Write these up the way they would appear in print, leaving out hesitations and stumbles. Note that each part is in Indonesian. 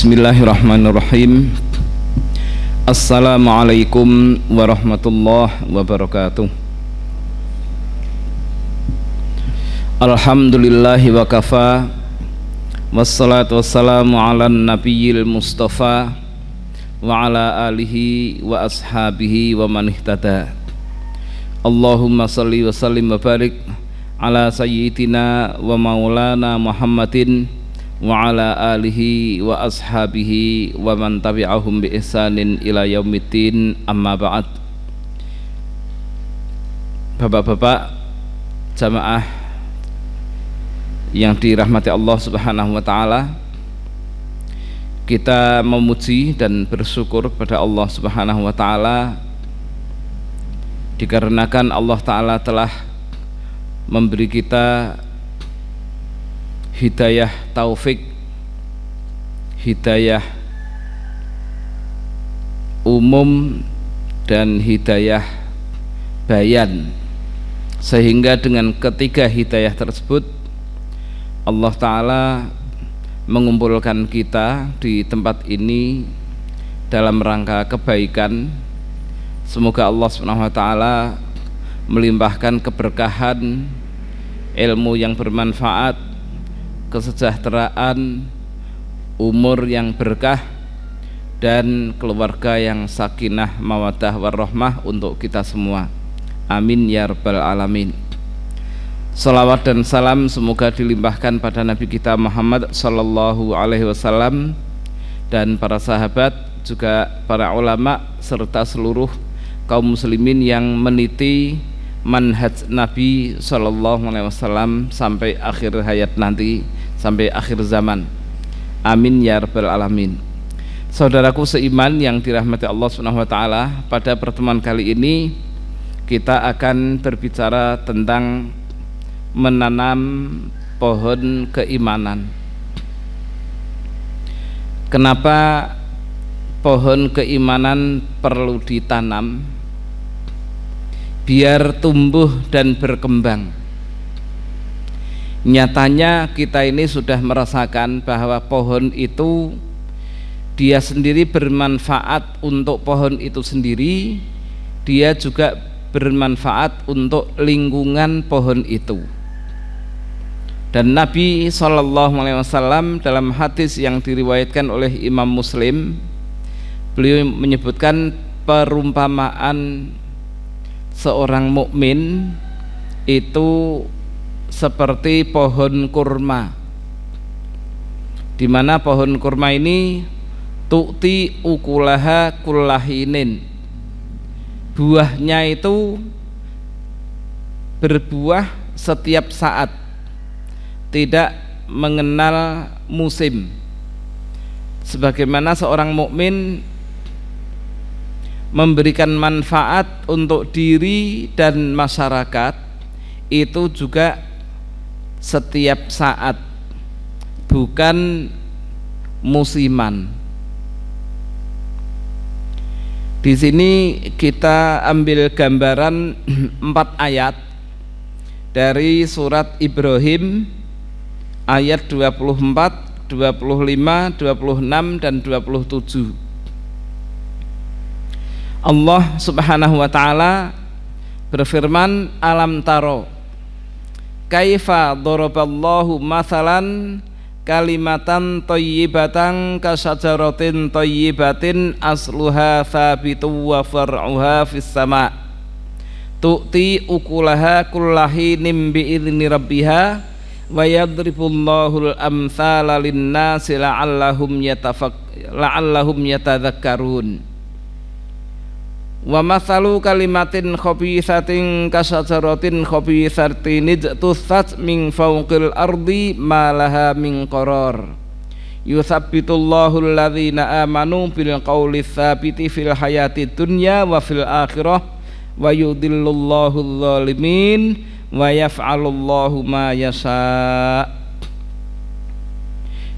Bismillahirrahmanirrahim. Assalamualaikum warahmatullahi wabarakatuh. Alhamdulillahi wa kafa, wassalatu wassalamu ala nabiyil mustafa wa ala alihi wa ashabihi wa man ihtada. Allahumma salli wa sallim wa barik ala sayyidina wa maulana Muhammadin wa ala alihi wa ashabihi wa man tabi'ahum bi ihsanin ila yaumiddin, amma ba'd. Bapak-bapak jamaah yang dirahmati Allah Subhanahu wa taala, kita memuji dan bersyukur pada Allah Subhanahu wa taala dikarenakan Allah taala telah memberi kita hidayah taufik, hidayah umum dan hidayah bayan, sehingga dengan ketiga hidayah tersebut Allah Ta'ala mengumpulkan kita di tempat ini dalam rangka kebaikan. Semoga Allah SWT melimpahkan keberkahan, ilmu yang bermanfaat, kesejahteraan, umur yang berkah, dan keluarga yang sakinah mawaddah warahmah untuk kita semua. Amin ya rabbal alamin. Salawat dan salam semoga dilimpahkan pada Nabi kita Muhammad sallallahu alaihi wasallam dan para sahabat, juga para ulama serta seluruh kaum muslimin yang meniti manhaj Nabi sallallahu alaihi wasallam sampai akhir hayat nanti, sampai akhir zaman. Amin ya rabbal alamin. Saudaraku seiman yang dirahmati Allah Subhanahu wa taala, pada pertemuan kali ini kita akan berbicara tentang menanam pohon keimanan. Kenapa pohon keimanan perlu ditanam biar tumbuh dan berkembang? Nyatanya kita ini sudah merasakan bahwa pohon itu dia sendiri bermanfaat untuk pohon itu sendiri, dia juga bermanfaat untuk lingkungan pohon itu. Dan Nabi SAW dalam hadis yang diriwayatkan oleh Imam Muslim, beliau menyebutkan perumpamaan seorang mukmin itu seperti pohon kurma, di mana pohon kurma ini tu'ti ukulaha kullahinin, buahnya itu berbuah setiap saat, tidak mengenal musim. Sebagaimana seorang mukmin memberikan manfaat untuk diri dan masyarakat, itu juga setiap saat, bukan musiman. Di sini kita ambil gambaran 4 ayat dari surat Ibrahim ayat 24, 25, 26 dan 27. Allah Subhanahu wa taala berfirman, alam taro kaifa daraballahu mathalan kalimatan thayyibatan kasajaratin thayyibatin asluha thabitu wa far'uha fis sama' tu'ti ukulaha kullahinin bi'izni rabbiha wa yadribullahul amthala linnasi la'allahum yatadhakkarun. Wa mathalu kalimatin khabithatin kasajaratin khabithatin ijtussat min fawqil ardi ma laha min qarar yuthabbitullahu alladhina amanu bil qawli tsabiti fil hayati dunya wa fil akhirah wa yudhillullahu adh-dhalimin wa yaf'alullahu ma yasha.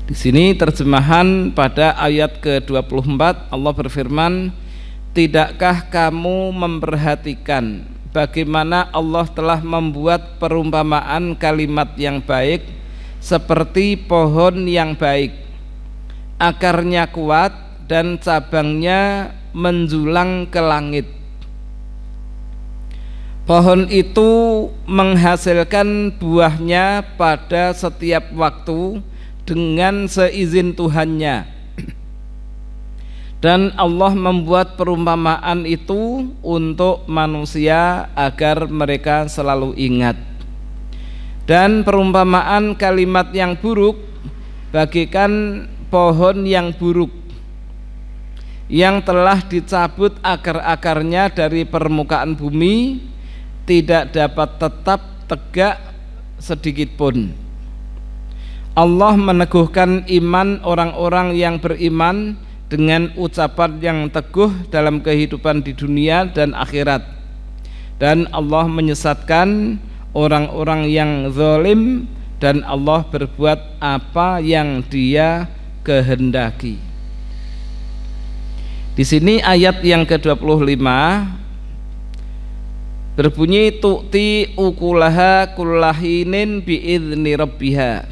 Di sini terjemahan pada ayat ke-24, Allah berfirman, tidakkah kamu memperhatikan bagaimana Allah telah membuat perumpamaan kalimat yang baik seperti pohon yang baik, akarnya kuat dan cabangnya menjulang ke langit. Pohon itu menghasilkan buahnya pada setiap waktu dengan seizin Tuhannya. Dan Allah membuat perumpamaan itu untuk manusia agar mereka selalu ingat. Dan perumpamaan kalimat yang buruk bagikan pohon yang buruk yang telah dicabut akar-akarnya dari permukaan bumi, tidak dapat tetap tegak sedikit pun. Allah meneguhkan iman orang-orang yang beriman dengan ucapan yang teguh dalam kehidupan di dunia dan akhirat, dan Allah menyesatkan orang-orang yang zalim, dan Allah berbuat apa yang Dia kehendaki. Di sini ayat yang ke-25 berbunyi tu'ti ukulaha kullahinin bi'izni rabbiha.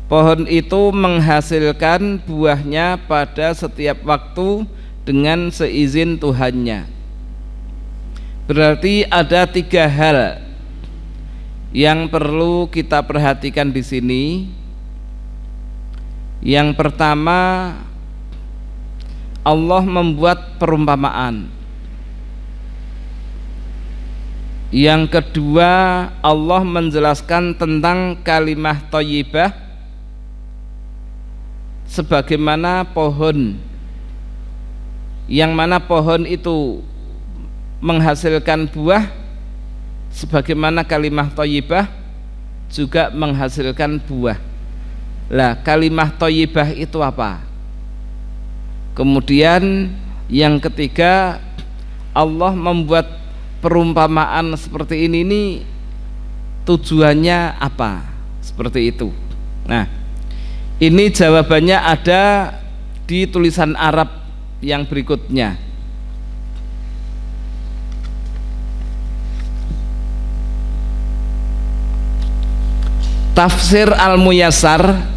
Pohon itu menghasilkan buahnya pada setiap waktu dengan seizin Tuhannya. Berarti ada 3 hal yang perlu kita perhatikan di sini. Yang pertama, Allah membuat perumpamaan. Yang kedua, Allah menjelaskan tentang kalimah thayyibah sebagaimana pohon, yang mana pohon itu menghasilkan buah sebagaimana kalimah thayyibah juga menghasilkan buah. Lah, kalimah thayyibah itu apa? Kemudian yang ketiga, Allah membuat perumpamaan seperti ini tujuannya apa? Seperti itu. Nah, ini jawabannya ada di tulisan Arab yang berikutnya. Tafsir Al-Muyassar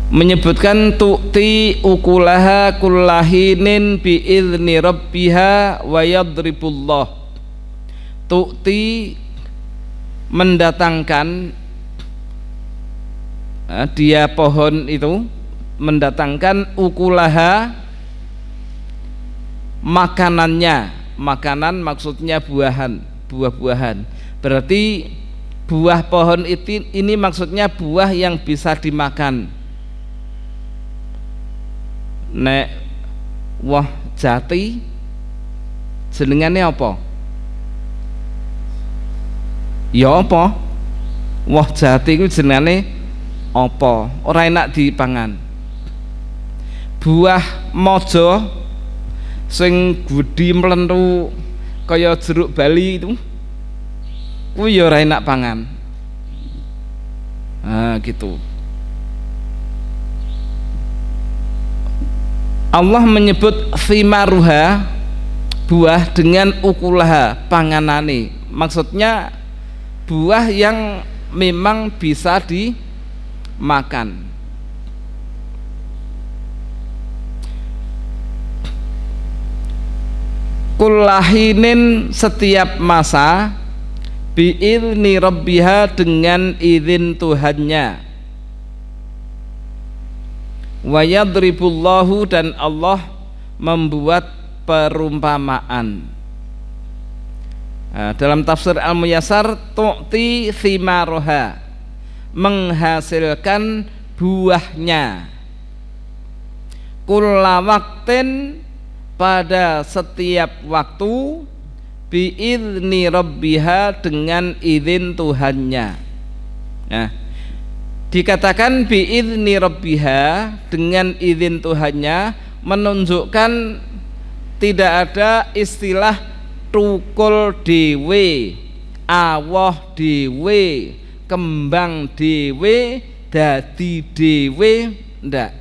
menyebutkan tu'ti ukulaha kullahinin bi'izni rabbiha wa yadribullah. Tu'ti mendatangkan, dia pohon itu mendatangkan ukulaha makanannya. Makanan maksudnya buah-buahan. Berarti buah pohon ini maksudnya buah yang bisa dimakan. Nek wah jati jenengane apa? Ya apa? Wah jati itu jenengane apa? Ora enak dipangan. Buah mojo sing gudi mlentu kaya jeruk bali itu, kuwi ya ora enak pangan. Gitu. Allah menyebut thimaruha, buah, dengan ukulaha, panganane. Maksudnya buah yang memang bisa dimakan. Kullahinin setiap masa, bi'izni rabbiha dengan izin Tuhannya. Wa yadribullahu, dan Allah membuat perumpamaan. Dalam tafsir Al-Muyassar, tu'ti thimaroha, menghasilkan buahnya. Kulla waktin, pada setiap waktu, bi'izni rabbiha, dengan izin Tuhannya. Nah, dikatakan bi'izni rabbiha, dengan izin Tuhannya, menunjukkan tidak ada istilah tukul dewe, awoh dewe, kembang dewe, dadi dewe, ndak.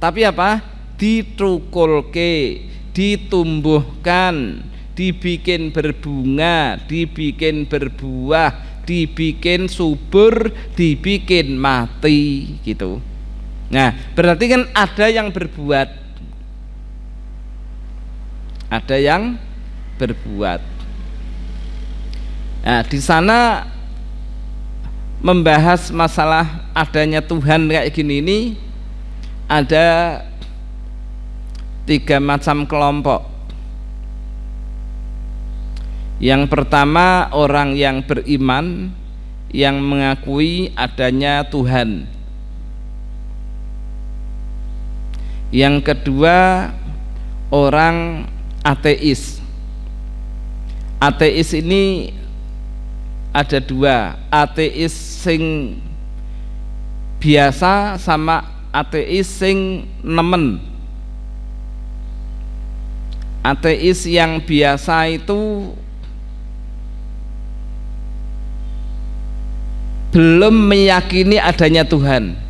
Tapi apa? Ditukulke, ditumbuhkan, dibikin berbunga, dibikin berbuah, dibikin subur, dibikin mati, gitu. Nah, berarti kan ada yang berbuat, ada yang berbuat. Nah, di sana membahas masalah adanya Tuhan kayak gini ini ada 3 macam kelompok. Yang pertama, orang yang beriman yang mengakui adanya Tuhan. Yang kedua, orang ateis. Ateis ini ada 2, ateis sing biasa sama ateis sing nemen. Ateis yang biasa itu belum meyakini adanya Tuhan,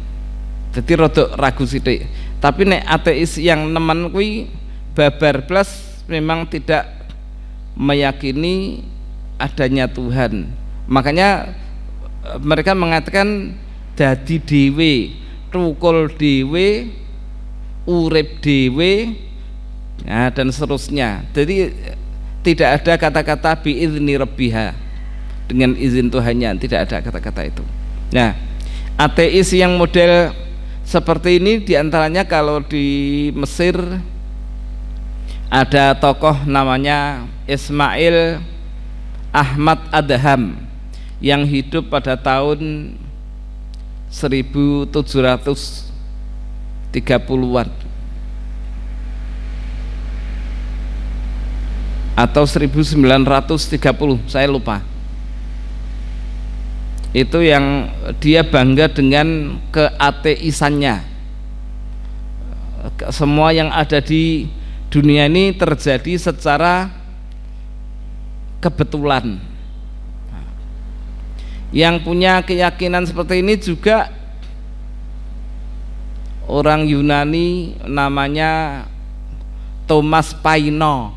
jadi rodok ragu sithik. Tapi nek ateis yang nemen kuwi babar plus memang tidak meyakini adanya Tuhan. Makanya mereka mengatakan dadi dhewe, tukul dhewe, urip dhewe, nah, dan seterusnya. Jadi tidak ada kata-kata biizni rabbiha, dengan izin Tuhannya, tidak ada kata-kata itu. Nah, ateis yang model seperti ini diantaranya kalau di Mesir ada tokoh namanya Ismail Ahmad Adham yang hidup pada tahun 1730-an atau 1930, saya lupa. Itu yang dia bangga dengan keateisannya. Semua yang ada di dunia ini terjadi secara kebetulan. Yang punya keyakinan seperti ini juga orang Yunani namanya Thomas Paine.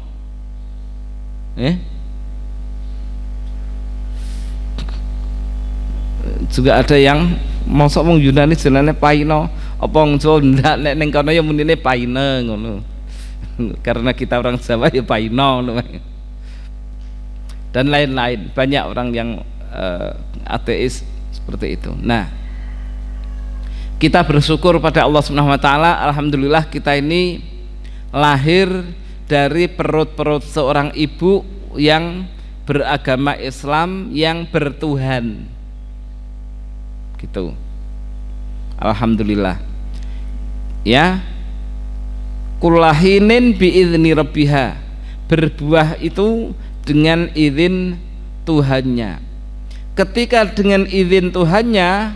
Juga ada yang mosok wong Yunani jenenge Paine, apa wong Jawa ndak nek ning kono ya munine Paine ngono. Karena kita orang Jawa ya Paine ngono. Dan lain-lain, banyak orang yang ateis seperti itu. Nah, kita bersyukur pada Allah Subhanahu wa taala, alhamdulillah kita ini lahir dari perut-perut seorang ibu yang beragama Islam, yang bertuhan. Gitu. Alhamdulillah. Ya. Kullahinin biizni rabbiha. Berbuah itu dengan izin Tuhannya. Ketika dengan izin Tuhannya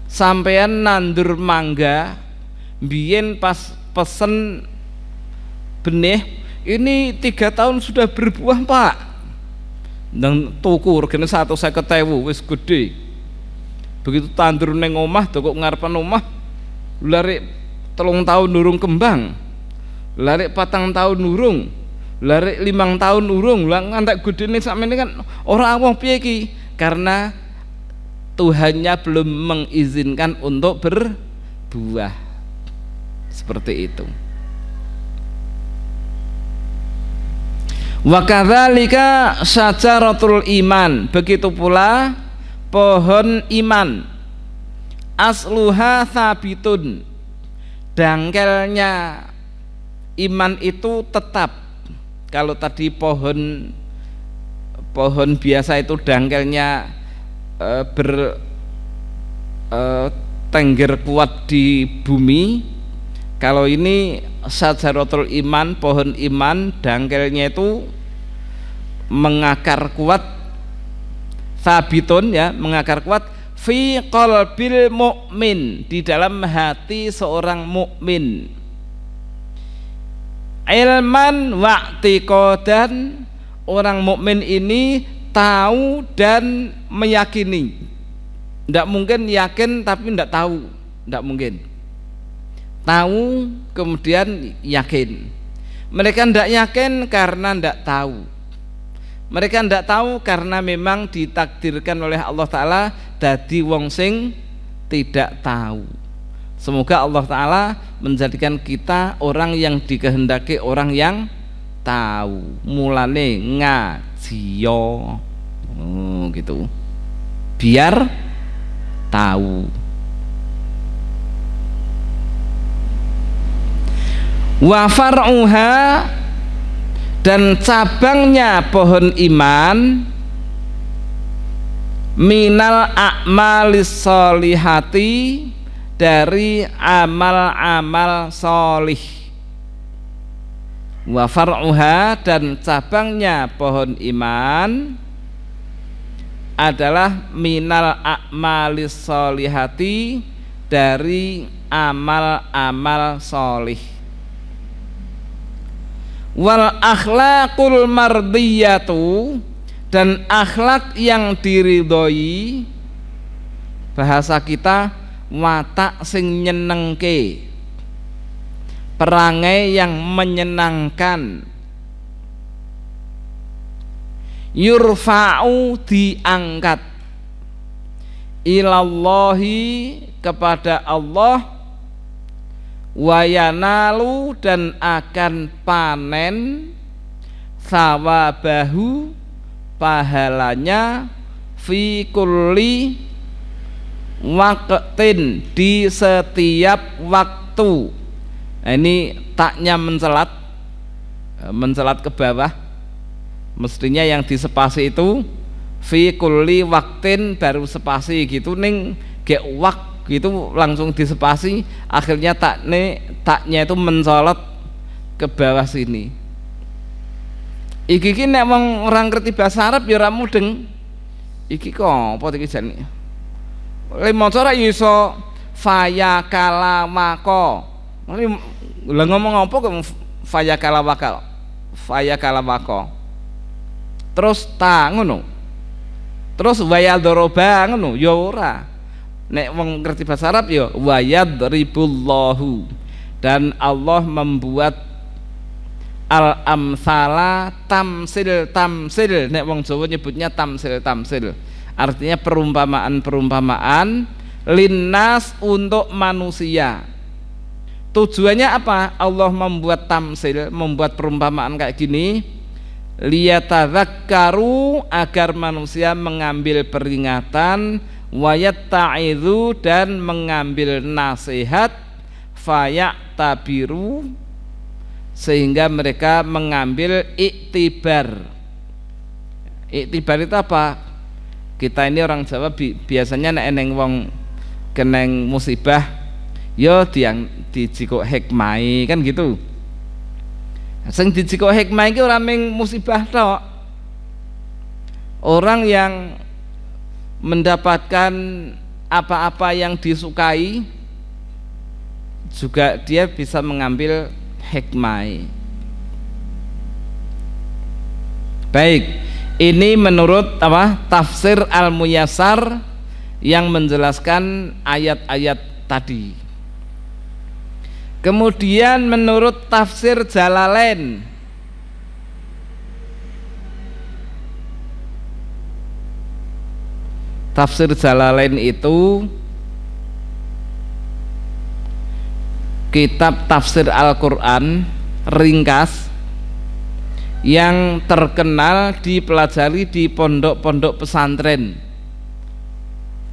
sampean nandur mangga, biyen pas pesen benih, ini 3 tahun sudah berbuah Pak, dan tuku regane 150.000, wis gede. Begitu tandur neng omah, toko ngarepan omah, larik 3 tahun nurung kembang, larik 4 tahun nurung, larik 5 tahun nurung, lah ngantek gedene sakmene kan ora wong piye iki, karena Tuhannya belum mengizinkan untuk berbuah. Seperti itu. Wa kadzalika syajaratul iman, begitu pula pohon iman. Asluha sabitun, dangkelnya iman itu tetap. Kalau tadi pohon biasa itu dangkelnya tengger kuat di bumi, kalau ini syajaratul iman, pohon iman, dangkelnya itu mengakar kuat, sabitun ya, mengakar kuat fi qalbil mu'min, di dalam hati seorang mukmin. Ilman wa'tiqadan, orang mukmin ini tahu dan meyakini. Tidak mungkin yakin tapi tidak tahu, tidak mungkin. Tahu kemudian yakin. Mereka tidak yakin karena tidak tahu. Mereka tidak tahu karena memang ditakdirkan oleh Allah Ta'ala dadi wong sing tidak tahu. Semoga Allah Ta'ala menjadikan kita orang yang dikehendaki, orang yang tahu. Mulane ngaji yo, gitu, biar tahu. Wa far'uha, dan cabangnya pohon iman, minal a'malis sholihati, dari amal-amal solih. Wa far'uha, dan cabangnya pohon iman adalah minal a'malis sholihati, dari amal-amal solih. Wal akhlaqul mardiyatu, dan akhlak yang diridhoi, bahasa kita watak sing nyenengke, perangai yang menyenangkan. Yurfa'u, diangkat, ilallahi, kepada Allah, wayanalu, dan akan panen, sawabahu, pahalanya, fi kulli waqtin, di setiap waktu. Nah, ini taknya mencelat ke bawah, mestinya yang di spasi itu fi kulli waqtin baru spasi gitu, ning ge wak gitu langsung di spasi, akhirnya taknya itu mencolot ke bawah sini. Iki nek wong orang ngerti bahasa Arab ya ora mudeng. Iki kok apa iki jane? Le maca ora iso faya kalamako. Lah ngomong apa kok faya kalamako? Faya kalamako. Terus ta ngono. Terus wayal doroba ngono ya ora. Nek wong ngerti bahasa Arab ya wayadribullahu, dan Allah membuat al-amsala, tamsil, nek wong Jawa nyebutnya tamsil, artinya perumpamaan linnas, untuk manusia. Tujuannya apa Allah membuat tamsil, membuat perumpamaan kayak gini? Liyatadzakkaru, agar manusia mengambil peringatan, wayatta'izu, dan mengambil nasihat, faya'tabiru, sehingga mereka mengambil iktibar. Iktibar itu apa? Kita ini orang Jawa biasanya nek eneng wong keneng musibah yo diang dijikuk hikmai, kan gitu. Sing dijikuk hikmah iki ora mung musibah tok. Orang yang mendapatkan apa-apa yang disukai juga dia bisa mengambil hikmah. Baik, ini menurut apa? Tafsir Al-Muyassar yang menjelaskan ayat-ayat tadi. Kemudian menurut tafsir Jalalain, tafsir Jalalain itu kitab tafsir Al-Quran ringkas yang terkenal dipelajari di pondok-pondok pesantren.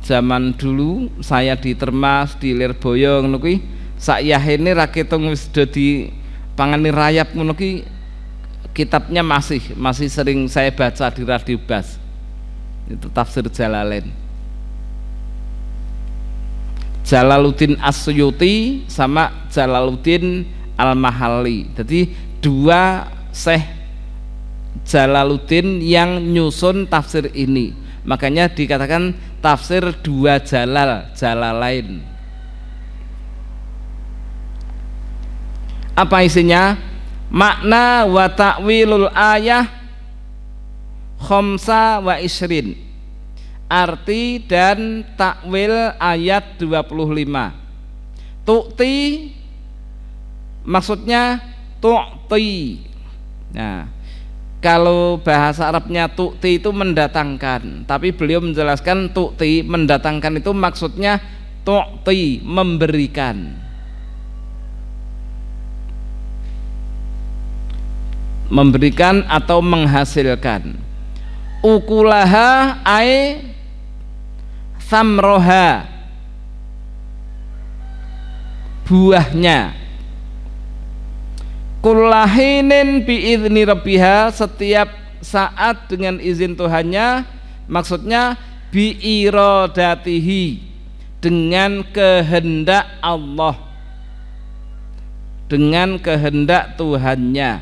Zaman dulu saya di Termas, di Lirboyo ngono kuwi, sak yahene ra ketung wis dadi pangani rayap ngono ki, kitabnya masih sering saya baca di Radio Bas. Itu tafsir Jalalain. Jalaluddin As-Suyuti sama Jalaluddin Al-Mahalli. Jadi dua Syekh Jalaluddin yang nyusun tafsir ini. Makanya dikatakan tafsir dua Jalalain. Apa isinya? Makna wa ta'wilul ayah khamsa wa isrin, arti dan takwil ayat 25. Tu'ti maksudnya tu'ti. Nah, kalau bahasa Arabnya tu'ti itu mendatangkan, tapi beliau menjelaskan tu'ti mendatangkan itu maksudnya tu'ti memberikan, memberikan atau menghasilkan, ukulaha ai samroha buahnya, kullahinin biizni rabbiha setiap saat dengan izin Tuhannya, maksudnya biiradatihi dengan kehendak Allah, dengan kehendak Tuhannya.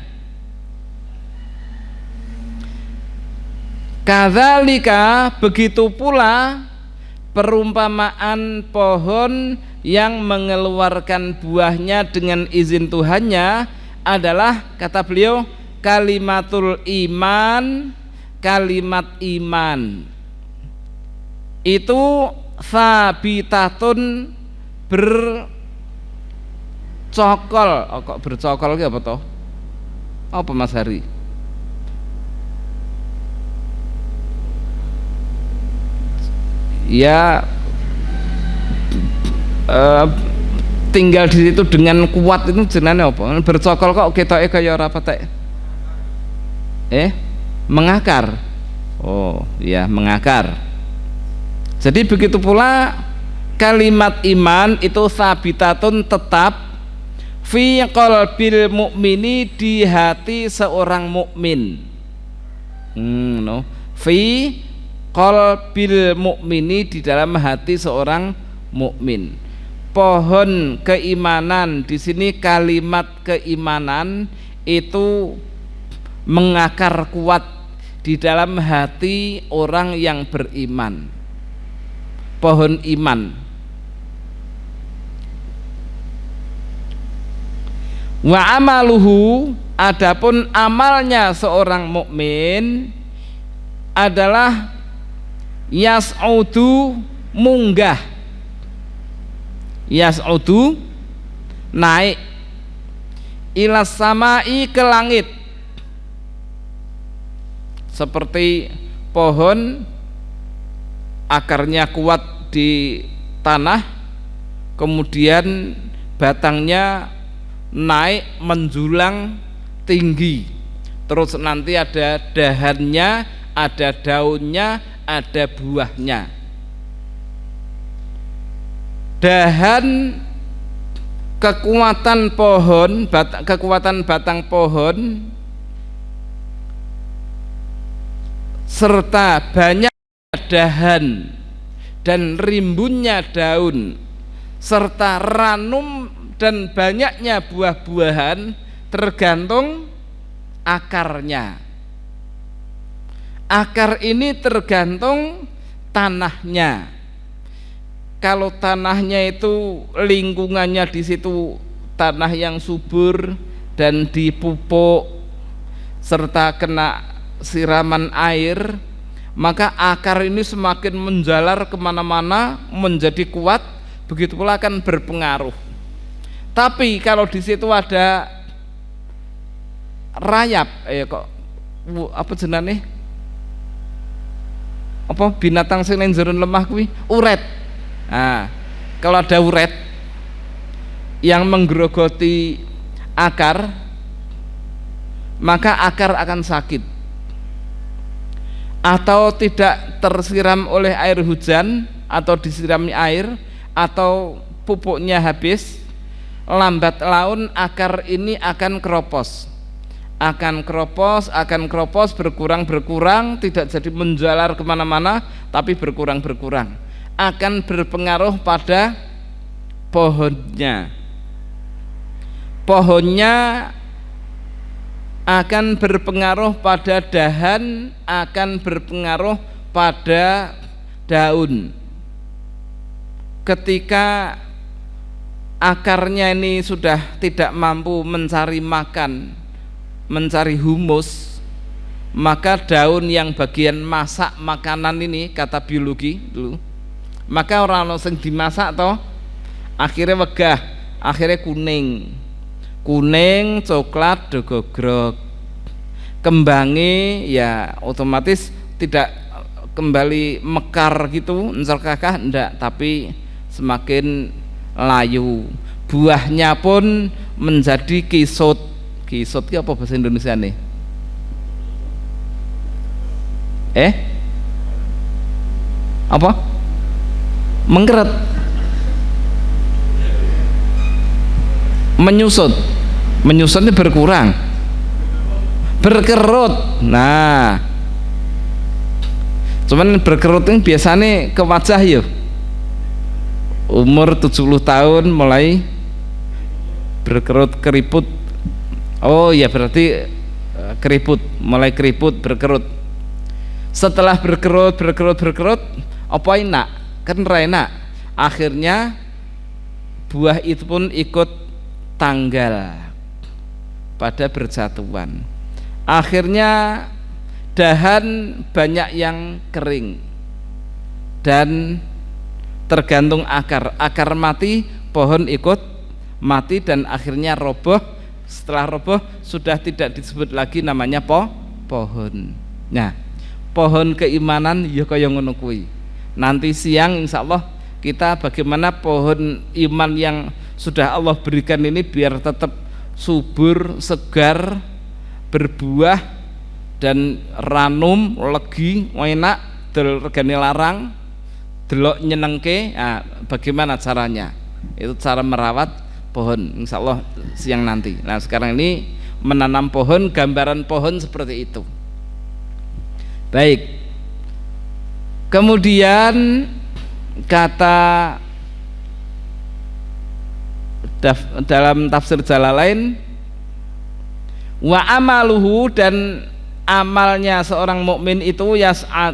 Kadzalika begitu pula perumpamaan pohon yang mengeluarkan buahnya dengan izin Tuhannya adalah, kata beliau, kalimatul iman, kalimat iman itu sabitatun bercokol. Oh, kok bercokol apa toh? Apa Mas Hari? Ya tinggal di situ dengan kuat itu jenenge apa? Bercokol kok ketoke kaya ora patek. Mengakar. Oh, ya mengakar. Jadi begitu pula kalimat iman itu sabitatun tetap fi qalbil mukmini di hati seorang mukmin. Fi qalbil mukmini di dalam hati seorang mukmin. Pohon keimanan di sini, kalimat keimanan itu mengakar kuat di dalam hati orang yang beriman. Pohon iman. Wa amaluhu, adapun amalnya seorang mukmin adalah yas'udu munggah, yas'udu naik, ilas samai ke langit, seperti pohon akarnya kuat di tanah, kemudian batangnya naik menjulang tinggi, terus nanti ada dahannya, ada daunnya, ada buahnya. Dahan kekuatan pohon, kekuatan batang pohon serta banyak dahan dan rimbunnya daun serta ranum dan banyaknya buah-buahan tergantung akarnya. Akar ini tergantung tanahnya. Kalau tanahnya itu lingkungannya di situ tanah yang subur dan dipupuk serta kena siraman air, maka akar ini semakin menjalar kemana-mana, menjadi kuat, begitu pula akan berpengaruh. Tapi kalau di situ ada rayap, apa jenenge? Apa binatang sing nang jero lemah kuwi? Uret. Nah, kalau ada uret yang menggerogoti akar, maka akar akan sakit. Atau tidak tersiram oleh air hujan atau disirami air, atau pupuknya habis, lambat laun akar ini akan keropos, akan keropos, berkurang, tidak jadi menjalar kemana-mana, tapi berkurang, akan berpengaruh pada pohonnya akan berpengaruh pada dahan, akan berpengaruh pada daun. Ketika akarnya ini sudah tidak mampu mencari makan, mencari humus, maka daun yang bagian masak makanan ini, kata biologi dulu, maka orang yang dimasak toh akhirnya wegah, akhirnya kuning, coklat, dogogrog, kembangnya ya otomatis tidak kembali mekar gitu, encer kakah enggak, tapi semakin layu, buahnya pun menjadi kisut. Kisut itu apa bahasa Indonesia nih? Apa? Mengkeret, menyusutnya berkurang, berkerut. Nah, cuman berkerut ini biasanya ke wajah ya. Umur 70 tahun mulai berkerut, keriput. Oh ya, berarti keriput, mulai keriput, berkerut. Setelah berkerut, apa enak? Kan enak. Akhirnya buah itu pun ikut tanggal pada berjatuhan. Akhirnya dahan banyak yang kering dan tergantung akar mati, pohon ikut mati dan akhirnya roboh. Setelah roboh sudah tidak disebut lagi namanya pohon. Nah, pohon keimanan ya kaya ngono kuwi. Nanti siang insyaallah kita bagaimana pohon iman yang sudah Allah berikan ini biar tetap subur, segar, berbuah dan ranum, legi, enak, regane larang, delok nyenengke. Nah, bagaimana caranya? Itu cara merawat pohon insyaallah siang nanti. Nah, sekarang ini menanam pohon, gambaran pohon seperti itu. Baik. Kemudian kata dalam tafsir Jalalain, wa amaluhu, dan amalnya seorang mukmin itu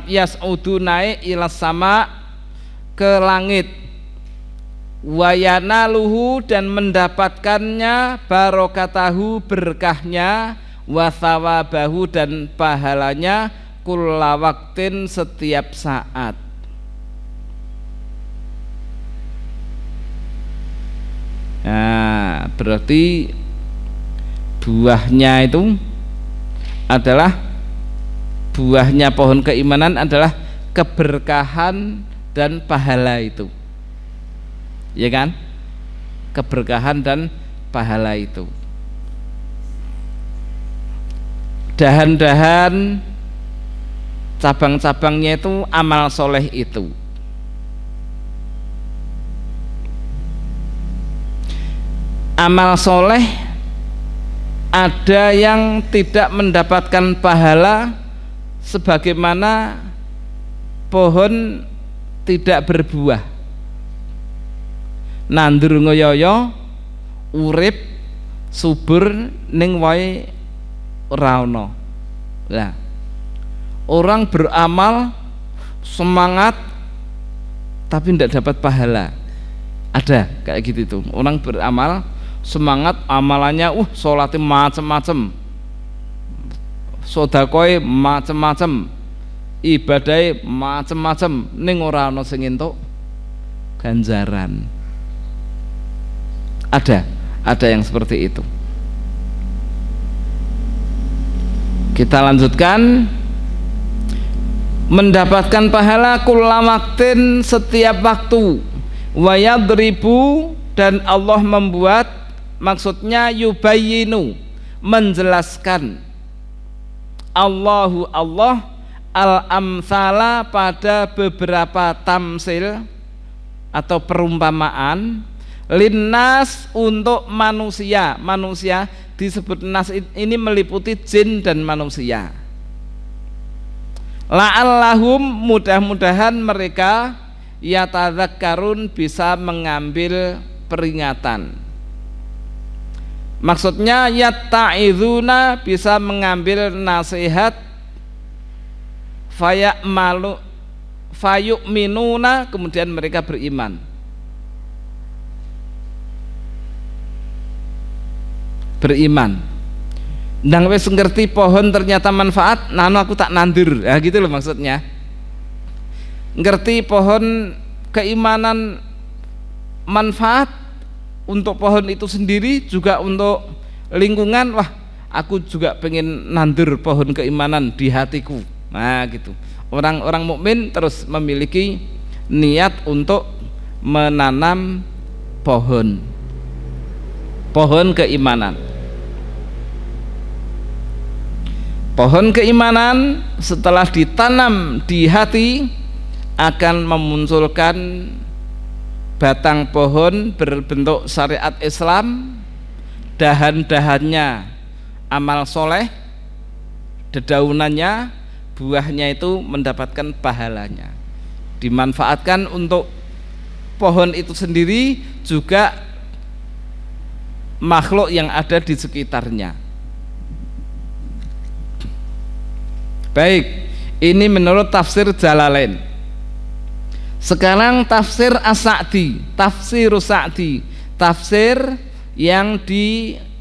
yas'udu, naik ila sama, ke langit, wa yanaluhu, dan mendapatkannya barokatahu, berkahnya, wa thawabahu, dan pahalanya, kulla waktin, setiap saat. Nah, berarti buahnya itu adalah, buahnya pohon keimanan adalah keberkahan dan pahala itu, ya kan? Keberkahan dan pahala itu. Dahan-dahan cabang-cabangnya itu amal soleh itu. Amal soleh ada yang tidak mendapatkan pahala sebagaimana pohon tidak berbuah, nandur ngoyoyo, urip subur ning wae ora ono. Lah, orang beramal semangat tapi tidak dapat pahala. Ada kayak gitu tuh. Orang beramal semangat, amalannya sholatnya macem-macem, sodakoi macem-macem, ibadai macem-macem, ning ora ana sing entuk ganjaran. Ada yang seperti itu. Kita lanjutkan. Mendapatkan pahala kulla waktin, setiap waktu, wa yadribu, dan Allah membuat, maksudnya yubayyinu, menjelaskan, Allahu Allah al-amthala, pada beberapa tamsil atau perumpamaan, linnas, untuk manusia. Manusia disebut nas ini meliputi jin dan manusia. La'allahum, mudah-mudahan mereka yatadzakkarun, bisa mengambil peringatan. Maksudnya yatta'izuna, bisa mengambil nasihat, fayu'minuna, kemudian mereka beriman. Ndang wis ngerti pohon ternyata manfaat, nano aku tak nandur. Ya gitu loh maksudnya. Ngerti pohon keimanan manfaat untuk pohon itu sendiri, juga untuk lingkungan. Wah, aku juga pengen nandur pohon keimanan di hatiku. Nah gitu. Orang-orang mukmin terus memiliki niat untuk menanam pohon keimanan. Pohon keimanan setelah ditanam di hati akan memunculkan batang pohon berbentuk syariat Islam, dahan-dahannya amal soleh, dedaunannya, buahnya itu mendapatkan pahalanya, dimanfaatkan untuk pohon itu sendiri juga makhluk yang ada di sekitarnya. Baik, ini menurut tafsir Jalalain. Sekarang tafsir As-Sa'di, tafsir Sa'di, tafsir yang ditulis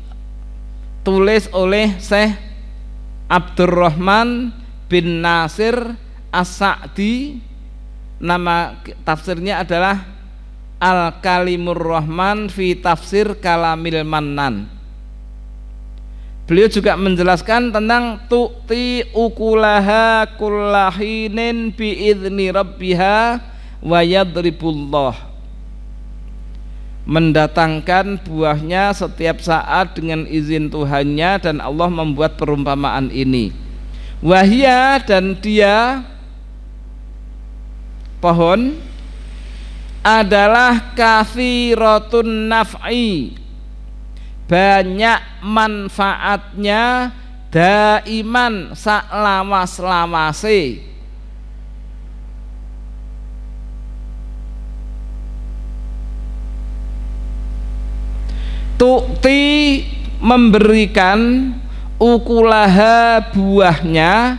oleh Syekh Abdurrahman bin Nasir As-Sa'di. Nama tafsirnya adalah Al-Kalimur Rahman fi Tafsir Kalamil Mannan. Beliau juga menjelaskan tentang tu'ti ukulaha kullahinin bi'idni rabbiha wa yadribullah, mendatangkan buahnya setiap saat dengan izin Tuhannya, dan Allah membuat perumpamaan ini. Wahia, dan dia pohon adalah katsiratun naf'i, banyak manfaatnya, daiman saklawas-lawase. Tu'ti, memberikan, ukulaha, buahnya,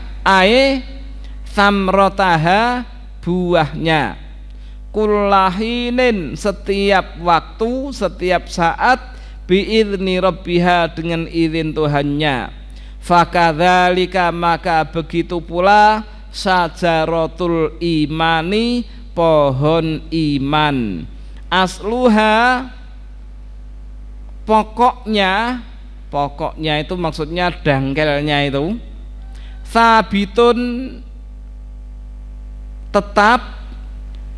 samrotaha, buahnya, kullahinin, setiap waktu, setiap saat, bi'idni rabbiha, dengan izin Tuhannya. Fakadzalika, maka begitu pula, syajaratul imani, pohon iman, asluha, pokoknya itu maksudnya dangkelnya itu, sabitun, tetap,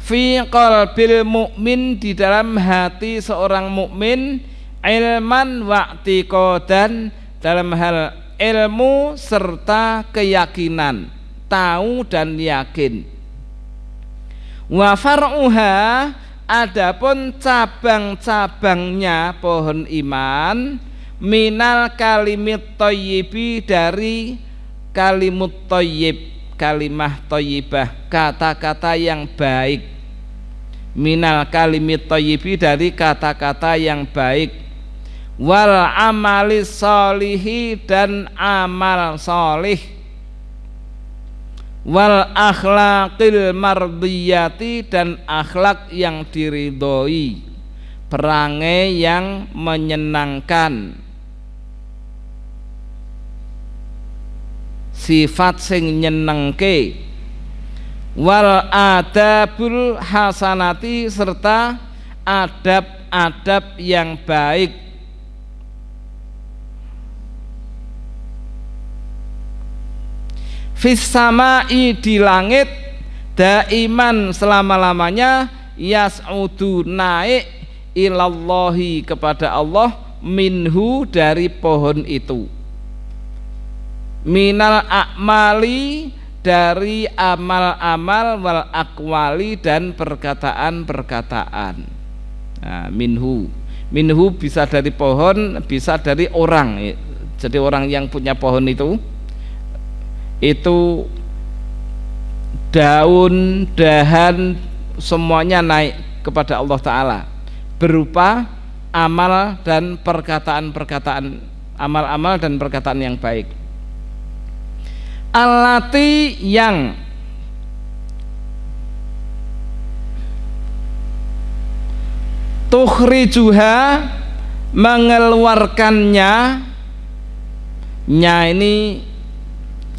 fi qalbil mukmin, di dalam hati seorang mukmin, ilman wa'tiqadan, dalam hal ilmu serta keyakinan, tahu dan yakin. Wa far'uha, adapun cabang-cabangnya pohon iman, minal kalimit thayyibi, dari kalimut thayyib, kalimah thayyibah, kata-kata yang baik. Minal kalimit thayyibi, dari kata-kata yang baik. Wal amali sholihi, dan amal solih. Wal akhlaqil mardiyati, dan akhlak yang diridhoi, perangai yang menyenangkan, sifat sing nyenengke. Wal adabul hasanati, serta adab-adab yang baik. Fis samai, di langit, daiman, selama-lamanya, yas'udu, naik, ilallahi, kepada Allah, minhu, dari pohon itu, minal a'mali, dari amal-amal, wal aqwali, dan perkataan-perkataan. Nah, minhu bisa dari pohon, bisa dari orang. Jadi orang yang punya pohon itu daun, dahan, semuanya naik kepada Allah Ta'ala berupa amal dan perkataan-perkataan, amal-amal dan perkataan yang baik. Allati, yang tukhrijuha, mengeluarkannya, ini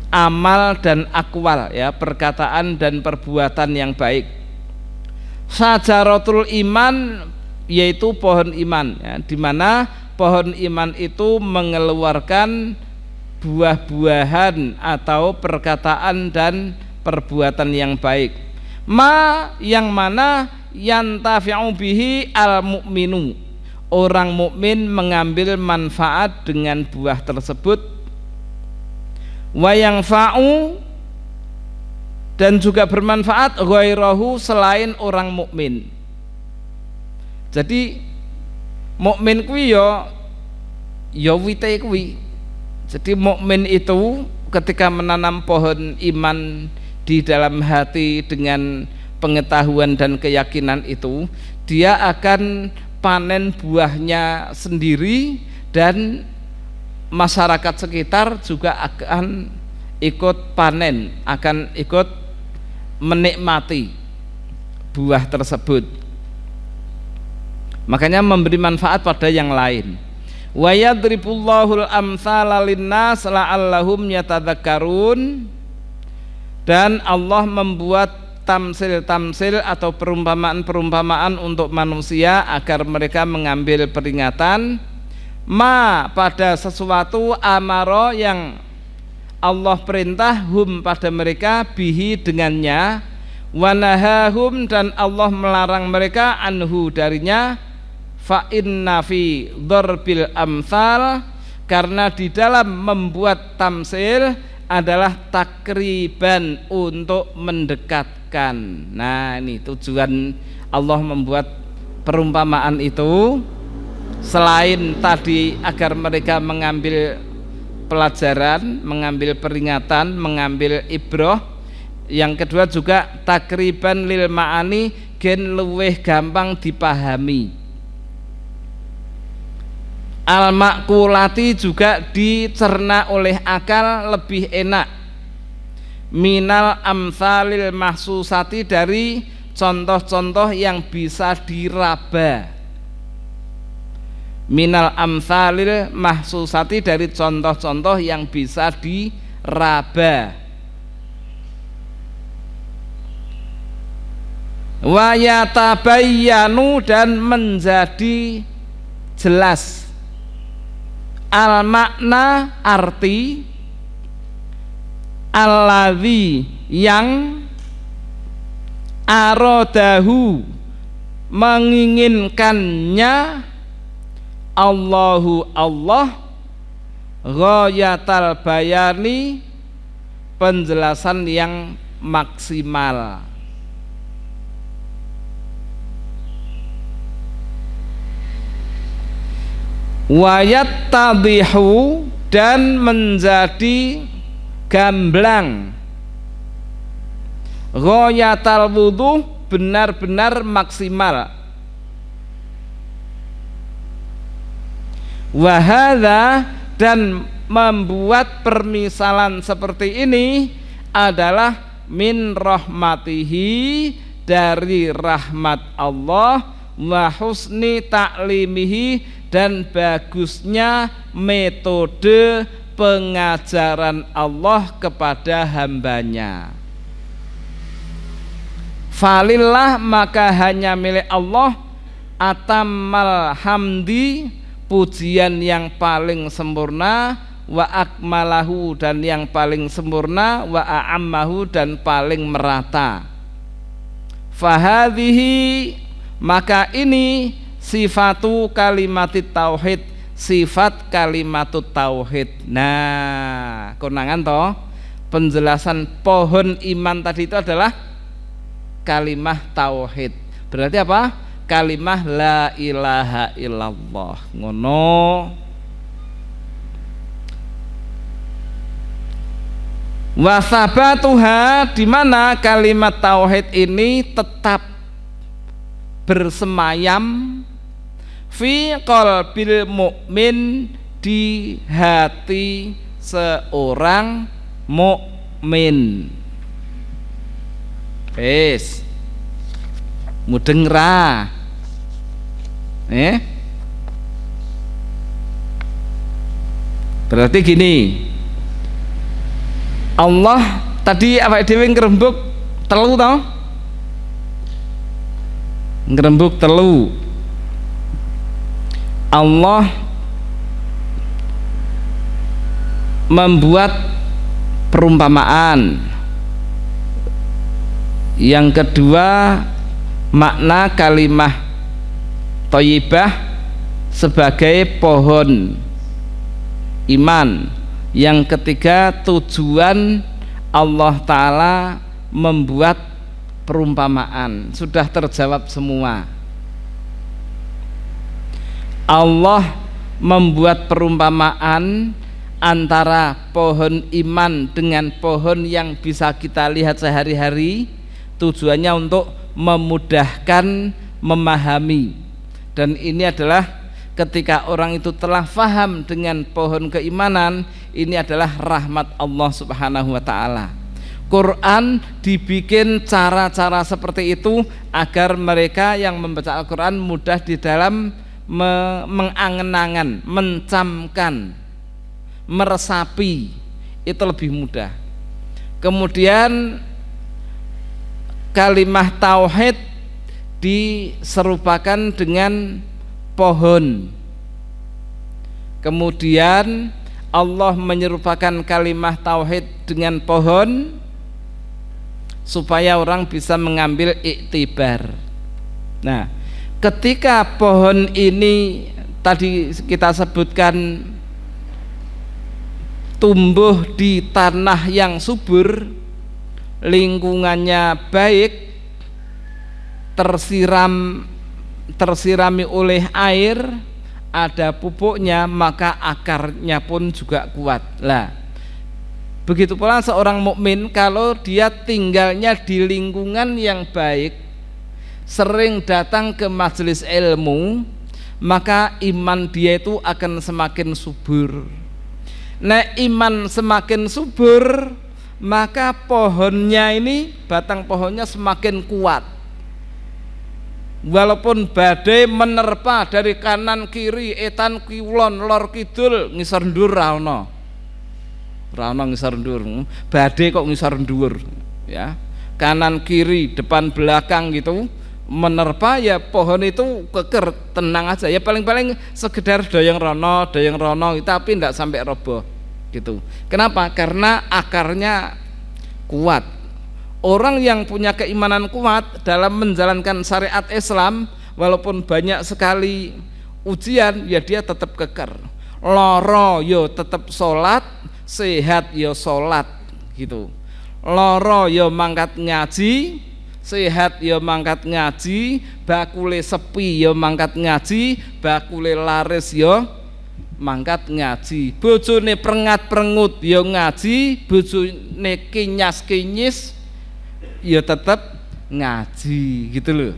amal dan akwal, ya, perkataan dan perbuatan yang baik. Syajaratul iman, yaitu pohon iman, ya, di mana pohon iman itu mengeluarkan buah-buahan atau perkataan dan perbuatan yang baik. Ma, yang mana yantafi'u bihi al mu'minu, orang mukmin mengambil manfaat dengan buah tersebut, wa yanfa'u, dan juga bermanfaat ghairahu, selain orang mukmin. Jadi mukmin kuwi ya wite kuwi. Jadi mukmin itu ketika menanam pohon iman di dalam hati dengan pengetahuan dan keyakinan itu, dia akan panen buahnya sendiri dan masyarakat sekitar juga akan ikut panen, akan ikut menikmati buah tersebut. Makanya memberi manfaat pada yang lain. Wa yadribullahul amtsala linnas la'allahum yatadzakkarun, dan Allah membuat tamsil-tamsil atau perumpamaan-perumpamaan untuk manusia agar mereka mengambil peringatan pada sesuatu amaro yang Allah perintah hum pada mereka bihi dengannya, wanahahum, dan Allah melarang mereka anhu darinya, fa inna fi dzarbil amsal, karena di dalam membuat tamsil adalah takriban, untuk mendekatkan. Nah, ini tujuan Allah membuat perumpamaan itu, selain tadi agar mereka mengambil pelajaran, mengambil peringatan, mengambil ibrah, yang kedua juga takriban lil ma'ani, gen luweh gampang dipahami. Al-makulati juga dicerna oleh akal lebih enak. Minal amsalil mahsusati, dari contoh-contoh yang bisa diraba. Minal amsalil mahsusati, dari contoh-contoh yang bisa diraba. Wa yatabayyanu, dan menjadi jelas al makna, arti, alladzi, yang arodahu, menginginkannya, Allahu, Allah, ghayatal bayani, penjelasan yang maksimal. Wayat tadihu, dan menjadi gamblang, ghayatal wuduh, benar-benar maksimal. Wahada, dan membuat permisalan seperti ini adalah min rahmatihi, dari rahmat Allah, wa husni ta'limihi, dan bagusnya metode pengajaran Allah kepada hambanya. Falillah, maka hanya milik Allah, atammal hamdi, pujian yang paling sempurna, wa akmalahu, dan yang paling sempurna, wa a'ammahu, dan paling merata. Fahadhihi, maka ini sifatu kalimatit tauhid, sifat kalimatut tauhid. Nah, konangan toh, penjelasan pohon iman tadi itu adalah kalimah tauhid. Berarti apa? Kalimah la ilaha illallah. Ngono. Wasabatuha, di mana kalimat tauhid ini tetap bersemayam fi qalbil mukmin, di hati seorang mukmin. Wes mudeng ra? Berarti gini, Allah tadi awake dhewe ngrembug telu to? Ngrembug telu. Allah membuat perumpamaan. Yang kedua makna kalimah thayyibah sebagai pohon iman. Yang ketiga, tujuan Allah Ta'ala membuat perumpamaan. Sudah terjawab semua. Allah membuat perumpamaan antara pohon iman dengan pohon yang bisa kita lihat sehari-hari, tujuannya untuk memudahkan memahami. Dan ini adalah ketika orang itu telah faham dengan pohon keimanan, ini adalah rahmat Allah Subhanahu wa Ta'ala. Quran dibikin cara-cara seperti itu agar mereka yang membaca Al-Quran mudah di dalam mengangen-angen, mencamkan, meresapi, itu lebih mudah. Kemudian kalimah tauhid diserupakan dengan pohon. Kemudian Allah menyerupakan kalimah tauhid dengan pohon supaya orang bisa mengambil iktibar. Nah, ketika pohon ini tadi kita sebutkan tumbuh di tanah yang subur, lingkungannya baik, tersirami oleh air, ada pupuknya, maka akarnya pun juga kuat. Lah, begitu pula seorang mukmin kalau dia tinggalnya di lingkungan yang baik, sering datang ke majelis ilmu, maka iman dia itu akan semakin subur. Nah, iman semakin subur, maka pohonnya ini, batang pohonnya semakin kuat. Walaupun badai menerpa dari kanan kiri, etan kiwulon lor kidul, ngisor ndur Rano ngisor ndur, badai kok ngisor ndur, ya, kanan kiri depan belakang gitu menerpa, ya pohon itu keker, tenang aja, ya paling-paling sekedar doyong rono tapi tidak sampai roboh gitu. Kenapa? Karena akarnya kuat. Orang yang punya keimanan kuat dalam menjalankan syariat Islam, walaupun banyak sekali ujian, ya dia tetap keker. Loro yo tetap sholat, sehat yo sholat gitu. Loro yo mangkat ngaji, sehat yo mangkat ngaji, bakule sepi yo mangkat ngaji, bakule laris yo mangkat ngaji, bojone prengat-prengut yo ngaji, bojone kinyas-kinyis ya tetap ngaji gitu loh,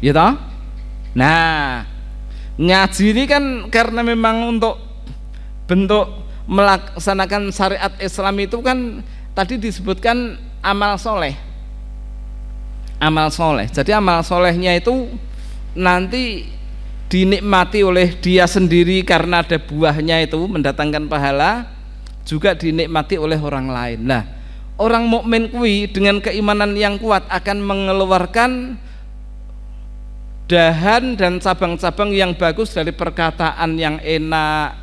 ya toh. Nah, ngaji ini kan karena memang untuk bentuk melaksanakan syariat Islam itu kan tadi disebutkan amal soleh. Jadi amal solehnya itu nanti dinikmati oleh dia sendiri karena ada buahnya itu mendatangkan pahala, juga dinikmati oleh orang lain. Nah, orang mukmin kuwi dengan keimanan yang kuat akan mengeluarkan dahan dan cabang-cabang yang bagus dari perkataan yang enak,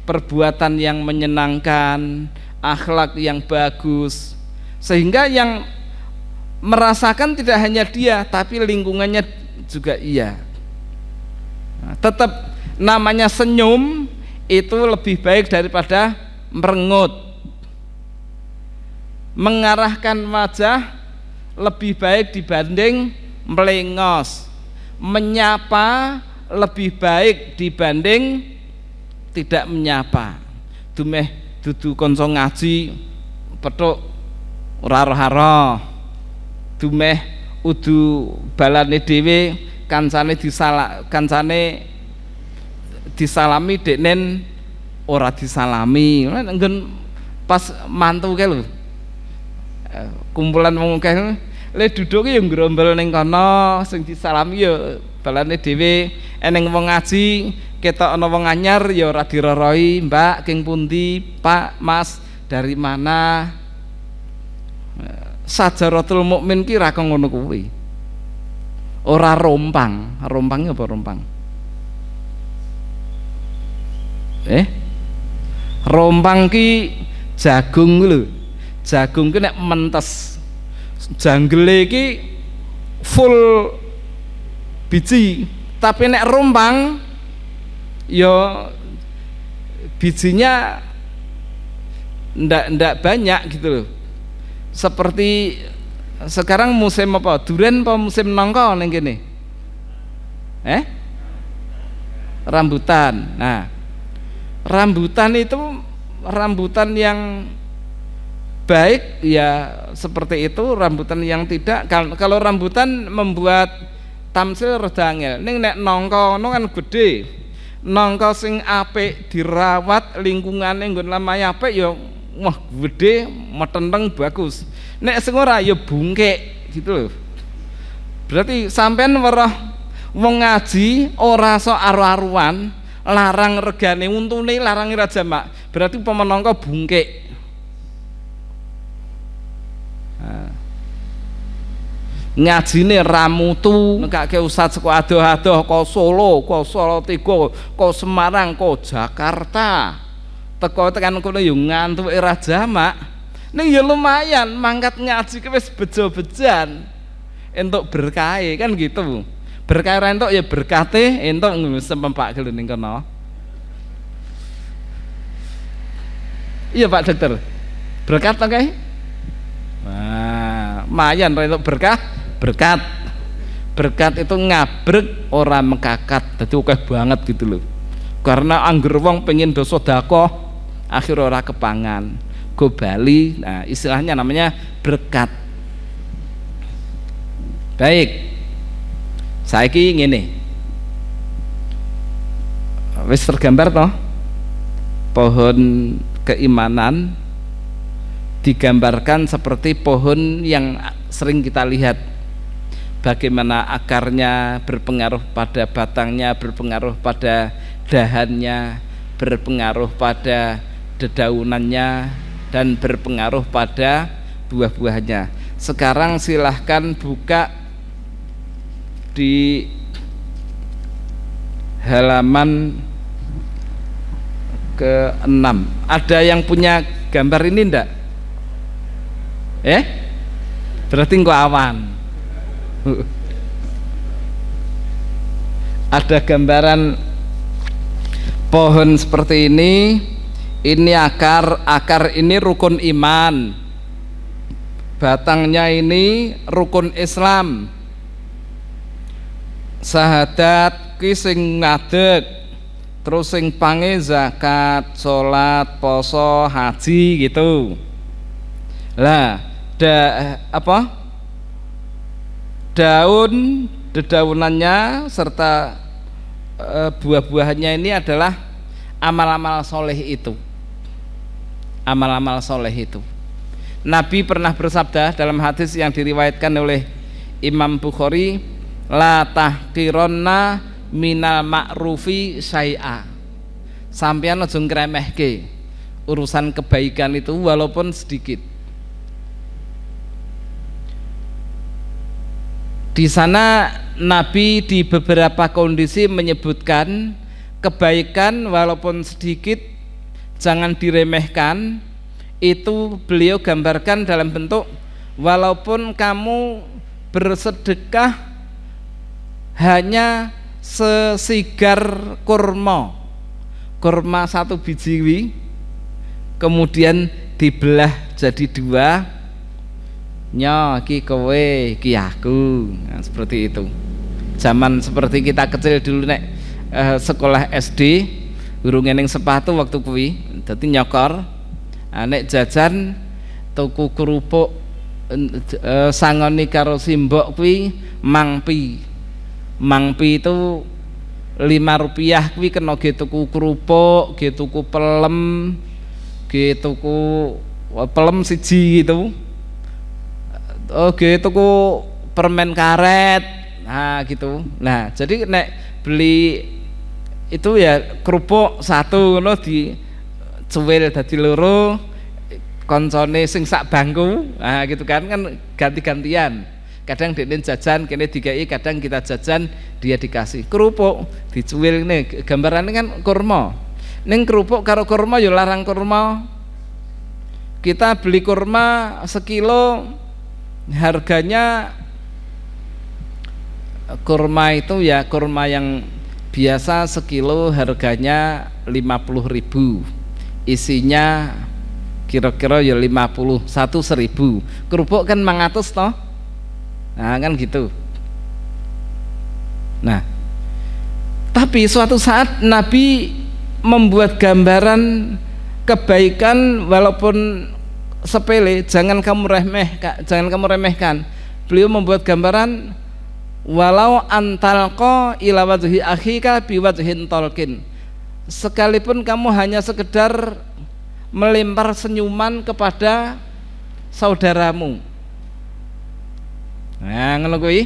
perbuatan yang menyenangkan, akhlak yang bagus, sehingga yang merasakan tidak hanya dia tapi lingkungannya juga iya. Nah, tetap namanya senyum itu lebih baik daripada merengut. Mengarahkan wajah lebih baik dibanding melengos. Menyapa lebih baik dibanding tidak menyapa. Dumeh dudu konco ngaji petuk ora roh-roh. Dumeh udu balane dhewe kancane disalami deknen ora disalami. Nggon pas mantu ke lho. Kumpulan wong akeh le duduk ya ngrombel ning kono, sing disalami ya balane dhewe. Eneng wong ngaji ketok ana wong anyar ya ora diroroi, Mbak king pundi, Pak, Mas, dari mana. Sajaratul mukmin ki ra kok ngono kuwi. Ora rompang. Rompangnya apa rompang? Rompang ki jagung lho. Jagung ki nek mentes Janggele iki full biji, tapi nek rumpang ya bijinya ndak banyak gitu loh. Seperti sekarang musim apa? Duren apa musim nangka ning kene? Rambutan. Nah, rambutan itu rambutan yang baik ya seperti itu, rambutan yang tidak. Kalau rambutan membuat tamsil rada angel. Ning nek nangka ngono kan gede. Nangka sing apik dirawat, lingkungane nggon lamai apik ya wah gede, metenteng bagus. Nek sing ora ya bungkek gitu loh. Berarti sampean weruh wong ngaji ora sok aru-aruan, larang regane untune, larang ira jamak. Berarti pemenangka bungkek. Ngajine ramutu, nekake ustaz saka adoh-adoh kok Solo, kok Salatiga, kok Semarang, kok Jakarta. Teko tekan kono yo ngantuk ira jamak. Ning ya lumayan mangkat ngaji ki wis bejo-bejan. Entuk berkahe kan gitu. Berkah ra entuk ya berkate entuk sempak gelo ning kono. Iya Pak Dokter. Berkat to kae? Nah, mayan ra entuk berkat. Berkat itu ngabrek ora mekakat. Dadi akeh banget gitu loh. Karena angger wong pengen do sedekah akhir ora kepangan. Go bali. Nah, istilahnya namanya berkat. Baik. Saiki ngene. Wis tergambar toh? Pohon keimanan digambarkan seperti pohon yang sering kita lihat. Bagaimana akarnya berpengaruh pada batangnya, berpengaruh pada dahannya, berpengaruh pada dedaunannya, dan berpengaruh pada buah-buahnya. Sekarang silahkan buka di halaman ke-6. Ada yang punya gambar ini ndak? Berarti engkau awan. Ada gambaran pohon seperti ini. Ini akar ini rukun iman. Batangnya ini rukun Islam. Sahadat ki sing ngadeg, terus sing pange zakat, salat, poso, haji gitu. Lah, daun, dedaunannya serta buah-buahannya ini adalah amal-amal soleh itu. Amal-amal soleh itu. Nabi pernah bersabda dalam hadis yang diriwayatkan oleh Imam Bukhari, la tahqironna minal ma'rufi syai'a. Sampeyan aja ngremehke urusan kebaikan itu walaupun sedikit. Di sana Nabi di beberapa kondisi menyebutkan kebaikan walaupun sedikit jangan diremehkan. Itu beliau gambarkan dalam bentuk walaupun kamu bersedekah hanya sesigar kurma satu biji, kemudian dibelah jadi dua, nya ki kowe ki aku. Nah, seperti itu. Zaman seperti kita kecil dulu nek sekolah SD urung eneng sepatu waktu kuwi, dadi nyokor. Nek jajan tuku kerupuk sangoni karo simbok kuwi mangpi itu 5 rupiah kuwi kena ge tuku kerupuk, ge tuku pelem, ge tuku pelem siji gitu. Ge tuku permen karet. Nah gitu. Nah, jadi nek beli itu ya kerupuk satu ngono di cuwil dadi loro, koncone sing sak bangku. Nah gitu kan ganti-gantian. Kadang dekne jajan kene dikai, kadang kita jajan dia dikasih kerupuk dicuwil. Nih gambarannya kan kurma. Ning kerupuk karo kurma ya larang kurma. Kita beli kurma sekilo harganya kurma itu ya kurma yang biasa sekilo harganya 50.000, isinya kira-kira ya 51.000, kerupuk kan 100 toh, nah kan gitu. Nah tapi suatu saat Nabi membuat gambaran kebaikan walaupun sepele, jangan kamu remehkan. Beliau membuat gambaran walau antalqa ila wajhi akhika biwajhin talqin, sekalipun kamu hanya sekedar melempar senyuman kepada saudaramu, nah ngono kuwi,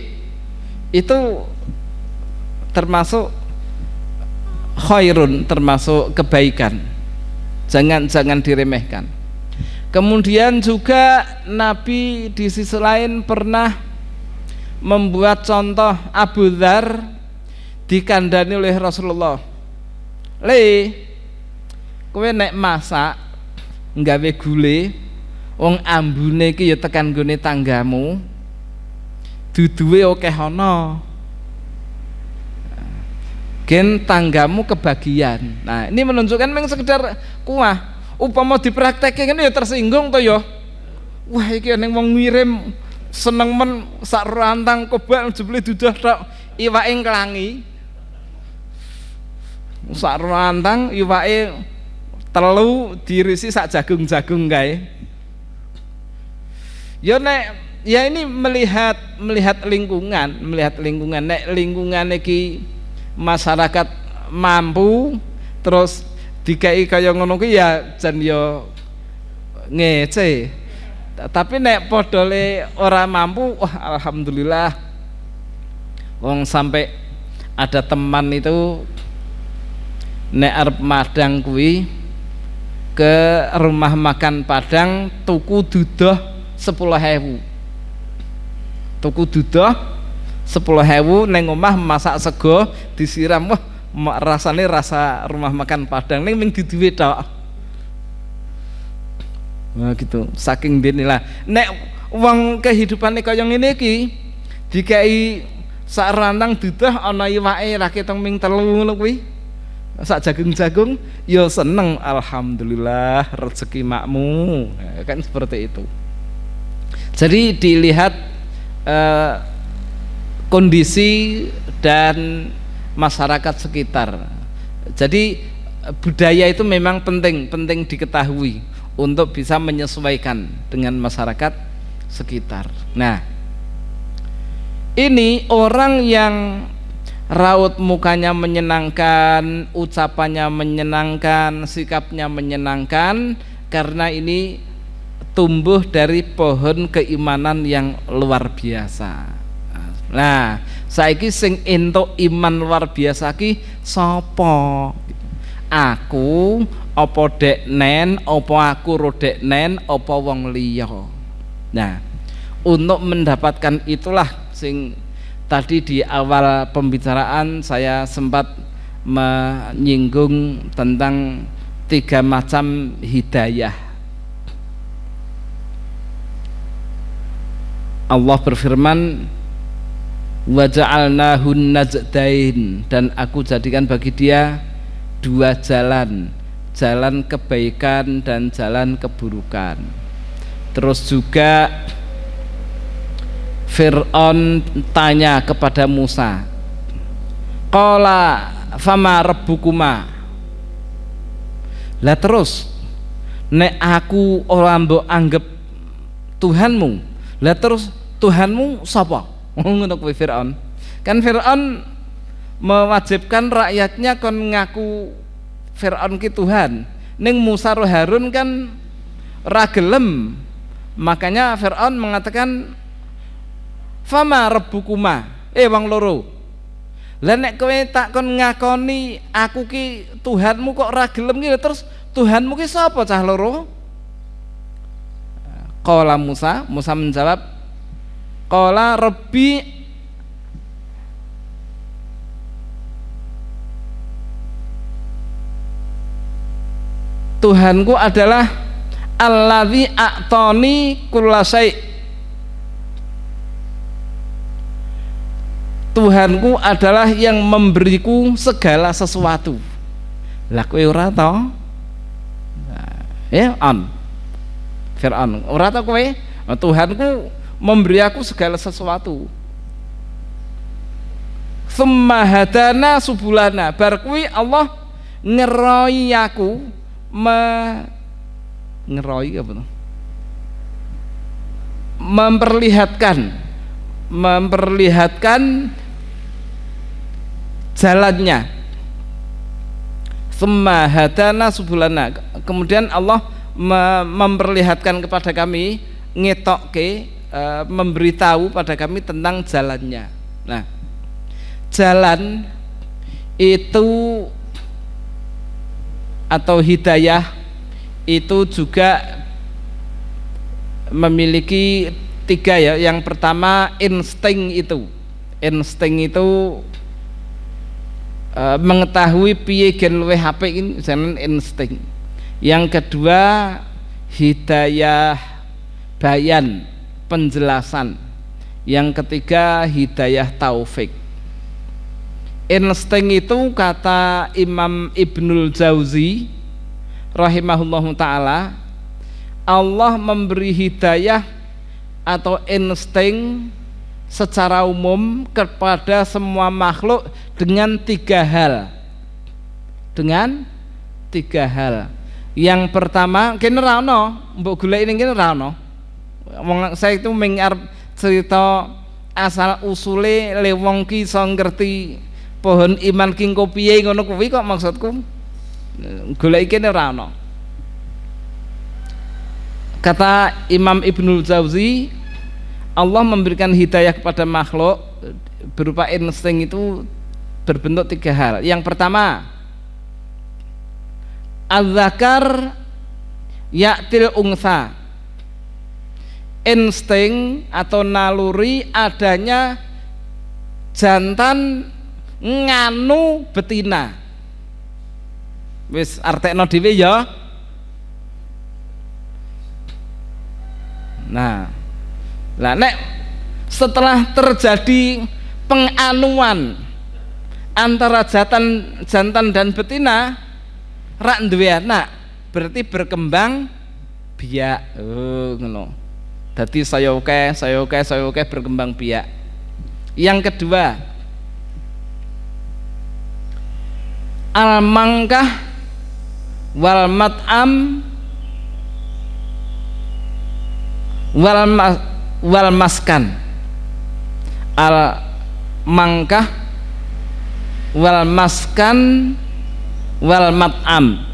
itu termasuk khairun, termasuk kebaikan, jangan diremehkan. Kemudian juga Nabi di sisi lain pernah membuat contoh Abu Dzar dikandani oleh Rasulullah, kowe nek masak nggawe gule wong ambune iki ya tekan nggone tanggamu, duduhe akeh ana, gen tanggamu kebagian. Nah ini menunjukkan memang sekedar kuah, upama dipraktekke kan ya tersinggung to ya, wah iki ning wong ngirim seneng men sak rantang kobak jebule dudah tok iwake nglangi, sak rantang iwake telu dirisi sak jagung-jagung kae. Ya nek ya ini melihat lingkungan, nek lingkungan iki masyarakat mampu terus dikai kaya ngono kuwi ya jan ya ngece. Tapi nek podole ora mampu, wah alhamdulillah wong sampai ada teman itu nek arep madang kuwi ke rumah makan Padang tuku dudoh 10.000, tuku dudoh 10.000 neng omah masak sego disiram, wah rasane rasa rumah makan Padang ning ming diduwe tok. Nah gitu, saking dinilah nek wong kehidupane kaya ngene iki dikai sak rantang dudoh ana iwake ra ketong ming 3 ngono kuwi, sak jagung-jagung ya seneng, alhamdulillah rezeki makmu, kan seperti itu. Jadi dilihat kondisi dan masyarakat sekitar. Jadi budaya itu memang penting diketahui untuk bisa menyesuaikan dengan masyarakat sekitar. Nah, ini orang yang raut mukanya menyenangkan, ucapannya menyenangkan, sikapnya menyenangkan, karena ini tumbuh dari pohon keimanan yang luar biasa. Nah, saiki sing entuk iman luar biasa ki sapa? Aku apa deknen, apa aku ro deknen, apa wong liya. Nah, untuk mendapatkan itulah sing tadi di awal pembicaraan saya sempat menyinggung tentang 3 macam hidayah. Allah berfirman, wa ja'alnahun najdain, dan aku jadikan bagi dia 2 jalan, jalan kebaikan dan jalan keburukan. Terus juga Fir'aun tanya kepada Musa, qala fama rabbukuma, lah terus nek aku ora mbok anggap Tuhanmu, lah terus Tuhanmu sapa? Ngono kuwi Fir'aun. Kan Fir'aun mewajibkan rakyatnya kon ngaku Fir'aun ki Tuhan. Ning Musa ro Harun kan ra gelem. Makanya Fir'aun mengatakan fama rabbukuma, wong loro. Lah nek kowe tak kon ngakoni aku ki Tuhanmu kok ra gelem ki, terus Tuhanmu ki sapa cah loro? Qala Musa menjawab, qala rabbi Tuhanku adalah allazi a'tani kullasai, Tuhanku adalah yang memberiku segala sesuatu. Lah kowe ora to? Ya on Fir'aun ora to kowe? Tuhanku memberi aku segala sesuatu. Summa hadana subulana, bar kuwi Allah ngeroi aku ngeroi apa tuh? memperlihatkan jalannya. Summa hadana subulana, kemudian Allah memperlihatkan kepada kami, ngetokke, memberitahu pada kami tentang jalannya. Nah, jalan itu atau hidayah itu juga memiliki 3 ya. Yang pertama insting itu mengetahui piye gen luwih apik ini jeneng insting. Yang kedua hidayah bayan, penjelasan. Yang ketiga hidayah taufik. Insting itu kata Imam Ibnul Jauzi rahimahullahu ta'ala, Allah memberi hidayah atau insting secara umum kepada semua makhluk dengan 3 hal. Yang pertama, kene ra ono, mbok golek ning kene ra ono. Saya itu mengarep cerita asal usule le wong ki iso ngerti pohon iman ki engko piye ngono kuwi kok maksudku. Golek kene ra ono. Kata Imam Ibnul Jauzi, Allah memberikan hidayah kepada makhluk berupa insting itu berbentuk 3 hal. Yang pertama, az-zakar ya'til unsa, insting atau naluri adanya jantan nganu betina. Wis artekno dhewe ya. Nah, lah nek setelah terjadi penganuan antara jantan dan betina rak duwe anak, berarti berkembang biak. Oh ngono. Dadi saya oke berkembang biak. Yang kedua, al-mangkah wal mat'am wal maskan. Al-mangkah wal maskan wal mat'am.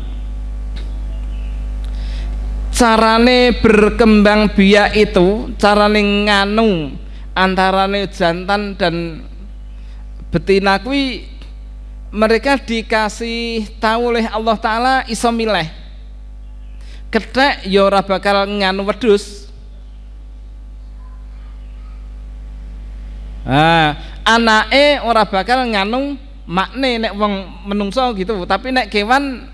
Carane berkembang biak itu, carane nganu antarane jantan dan betina kuwi mereka dikasih tahu oleh Allah Ta'ala iso milih. Kethek ya ora bakal nganu wedhus. Anake ora bakal nganu makne nek wong menungso gitu, tapi nek kewan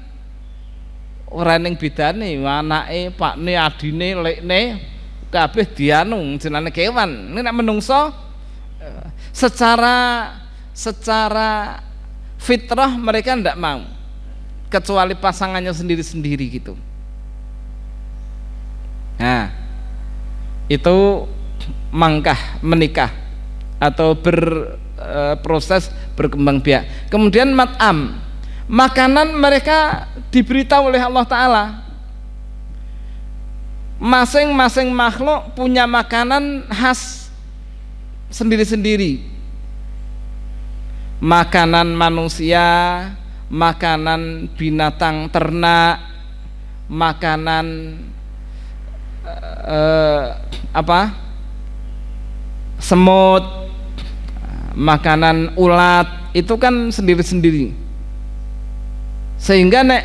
ora ning bedane, anake, pakne, adine, lekne kabeh dianu jenenge kewan. Nek menungso secara fitrah mereka ndak mau, kecuali pasangannya sendiri-sendiri gitu. Nah, itu mangkah, menikah atau berproses berkembang biak. Kemudian mat'am, makanan mereka diberitahu oleh Allah Ta'ala. Masing-masing makhluk punya makanan khas sendiri-sendiri. Makanan manusia, makanan binatang ternak, makanan semut, makanan ulat, itu kan sendiri-sendiri. Sehingga nek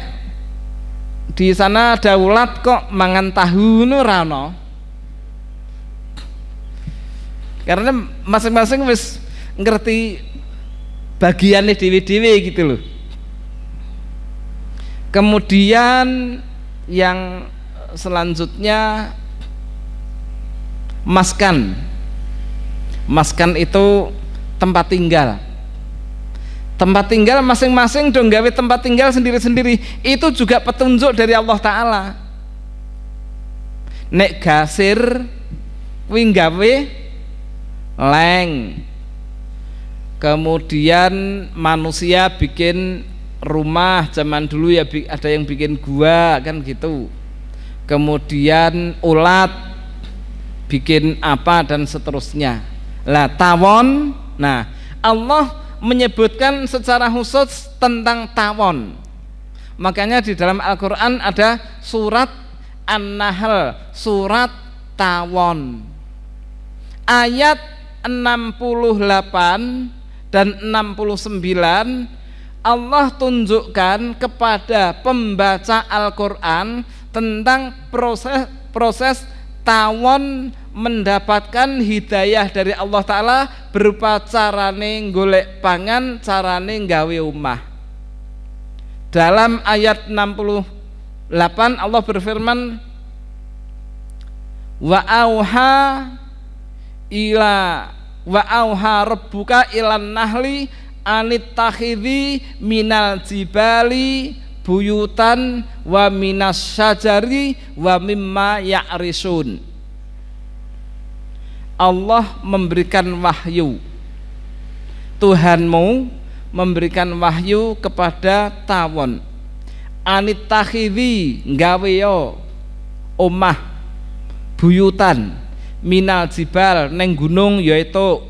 di sana ada ulat kok mangan tahu ora ono. Karena masing-masing wis ngerti bagiannya dewe-dewe gitu loh. Kemudian yang selanjutnya maskan. Maskan itu tempat tinggal. Tempat tinggal masing-masing dong gawe tempat tinggal sendiri-sendiri. Itu juga petunjuk dari Allah Ta'ala. Nek gasir kuwi gawe leng. Kemudian manusia bikin rumah, zaman dulu ya ada yang bikin gua kan gitu. Kemudian ulat bikin apa dan seterusnya. Lah tawon, nah Allah menyebutkan secara khusus tentang tawon. Makanya di dalam Al-Quran ada surat An-Nahl, surat tawon, ayat 68 dan 69. Allah tunjukkan kepada pembaca Al-Quran tentang proses tawon mendapatkan hidayah dari Allah Ta'ala berupa carane golek pangan, carane nggawe omah. Dalam ayat 68 Allah berfirman, wa auha rabbuka ilan nahli anittakhidhi minal jibali buyutan wa minas syajari wa mimma ya'risun. Allah memberikan wahyu, Tuhanmu memberikan wahyu kepada tawon, anittakhidhi nggawe yo omah buyutan minal jibal neng gunung yaitu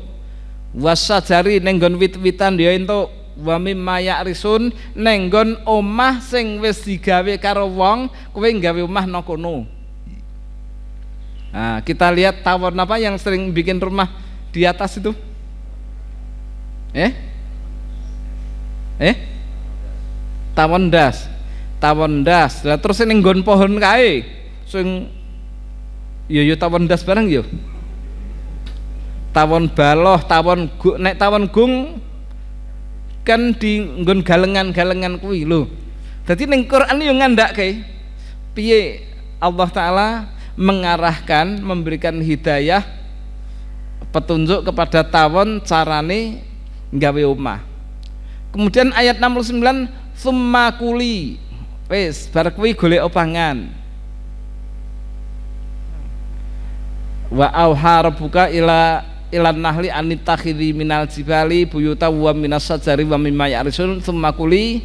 wasajari neng nggon wit-witan yaitu wa mimma ya'risun neng nggon omah sing wis digawe karo wong kowe nggawe omah nang kono. Nah, kita lihat tawon apa yang sering bikin rumah di atas itu? Tawon das. Lah terus ning nggon pohon kae sing yo tawon das barang yo. Tawon baloh, nek tawon gung kan di nggon galengan-galengan kuwi lho. Dadi ning Quran yo ngandhake piye Allah Taala mengarahkan, memberikan hidayah, petunjuk kepada tawon carane nggawe omah. Kemudian ayat 69, summa kuli, wis bar kuwi golek pangan. Wa auha rabbuka ilan nahli anittakhidhi minal jibali buyuta wa minas sajari wa mimma ya'risun summa kuli.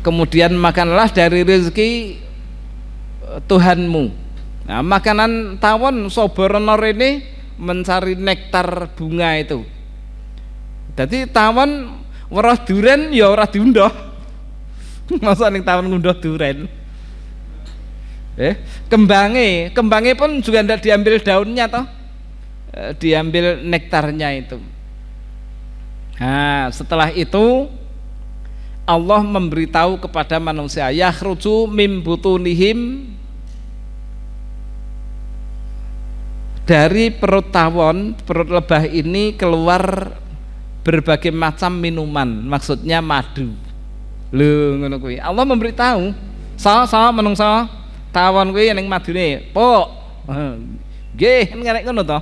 Kemudian makanlah dari rezeki Tuhanmu. Nah, makanan tawon soborono rene mencari nektar bunga itu. Jadi tawon weruh duren ya ora diundoh. Masa ning tawon ngundoh duren. Kembangnya pun juga tidak diambil daunnya toh. Diambil nektarnya itu. Nah, setelah itu Allah memberitahu kepada manusia, yakhruju mim butunihim, dari perut tawon, perut lebah ini keluar berbagai macam minuman, maksudnya madu. Lho ngono kuwi. Allah memberitahu, sama menungso tawon kuwi ning madune, "Pok." Nggih, nek ngono to.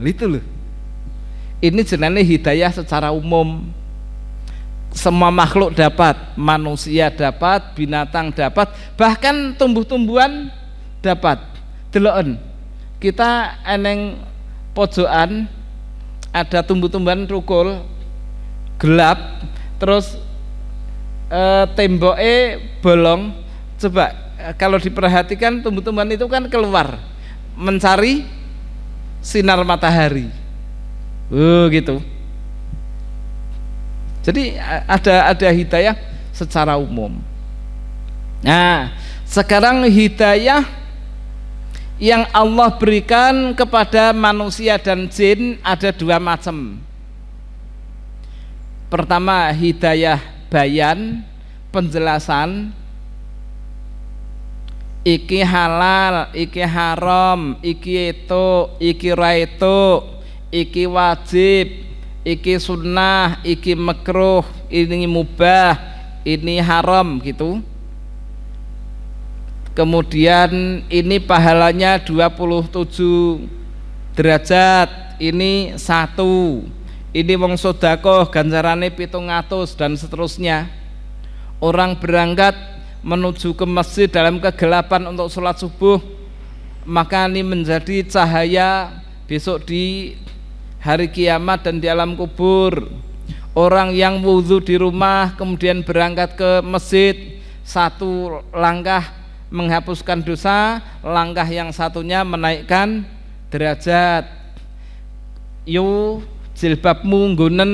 Itu lho. Ini jenenge hidayah secara umum. Semua makhluk dapat, manusia dapat, binatang dapat, bahkan tumbuh-tumbuhan dapat. Deloken. Kita eneng pojokan ada tumbuh-tumbuhan rukul gelap, terus temboknya bolong. Coba kalau diperhatikan tumbuh-tumbuhan itu kan keluar mencari sinar matahari. Gitu. Jadi ada hidayah secara umum. Nah, sekarang hidayah yang Allah berikan kepada manusia dan jin ada dua macam. Pertama, hidayah bayan, penjelasan, iki halal, iki haram, iki itu, iki ra itu, iki wajib, iki sunnah, iki makruh, ini mubah, ini haram gitu. Kemudian ini pahalanya 27 derajat, ini 1, ini wong sedekah ganjarane 700 dan seterusnya. Orang berangkat menuju ke masjid dalam kegelapan untuk sholat subuh, maka ini menjadi cahaya besok di hari kiamat dan di alam kubur. Orang yang wudhu di rumah kemudian berangkat ke masjid, satu langkah menghapuskan dosa, langkah yang satunya menaikkan derajat. Yo jilbabmu nggunen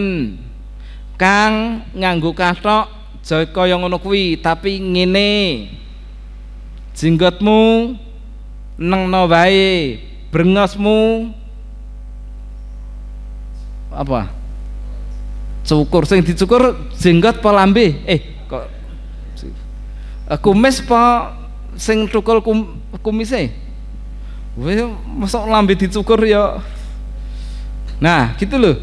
kang nganggo kathok aja kaya ngono kuwi, tapi ngene. Jenggotmu nengno wae, brengosmu apa? Cukur, sing dicukur jenggot apa lambe? Kok kumis apa sing tukul kumise? Wis mosok lambe dicukur ya. Nah, gitu loh.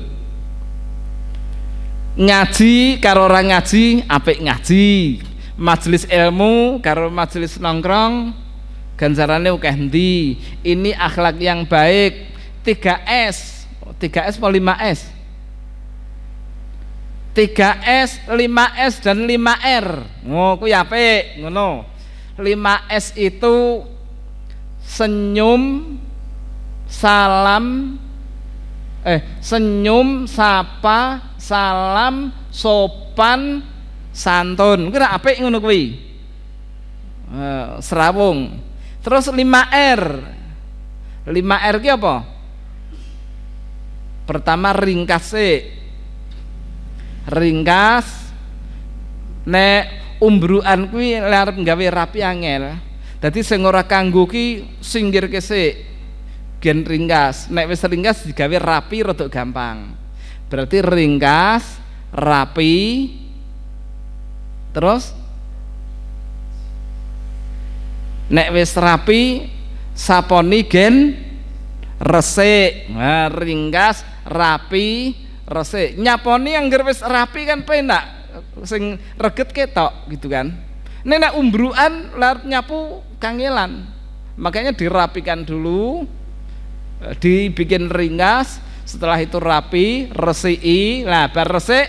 Ngaji karo orang ngaji apik ngaji, majelis ilmu karo majelis nongkrong ganjarane akeh endi. Ini akhlak yang baik. 3S 3S apa 5S? 3S, 5S dan 5R. Oh, kuwi apik ngono. 5S itu senyum, salam, senyum, sapa, salam, sopan, santun. Kuwi apik ngono kuwi. Serawung. Terus 5R. 5R ki apa? Pertama ringkas nek umbruan kuwi arep gawe rapi angel. Dadi sing ora kanggo ki singgirke sik gen ringkas. Nek wis ringkas digawe rapi rada gampang. Berarti ringkas, rapi, terus nek wis rapi saponi gen resik. Nah, ringkas, rapi, resik. Nyaponi angger wis rapi kan penak, sing reget ketok gitu kan. Nek umbruan lar nyapu kangelan. Makanya dirapikan dulu, dibikin ringkas, setelah itu rapi, resiki. Nah, bar resik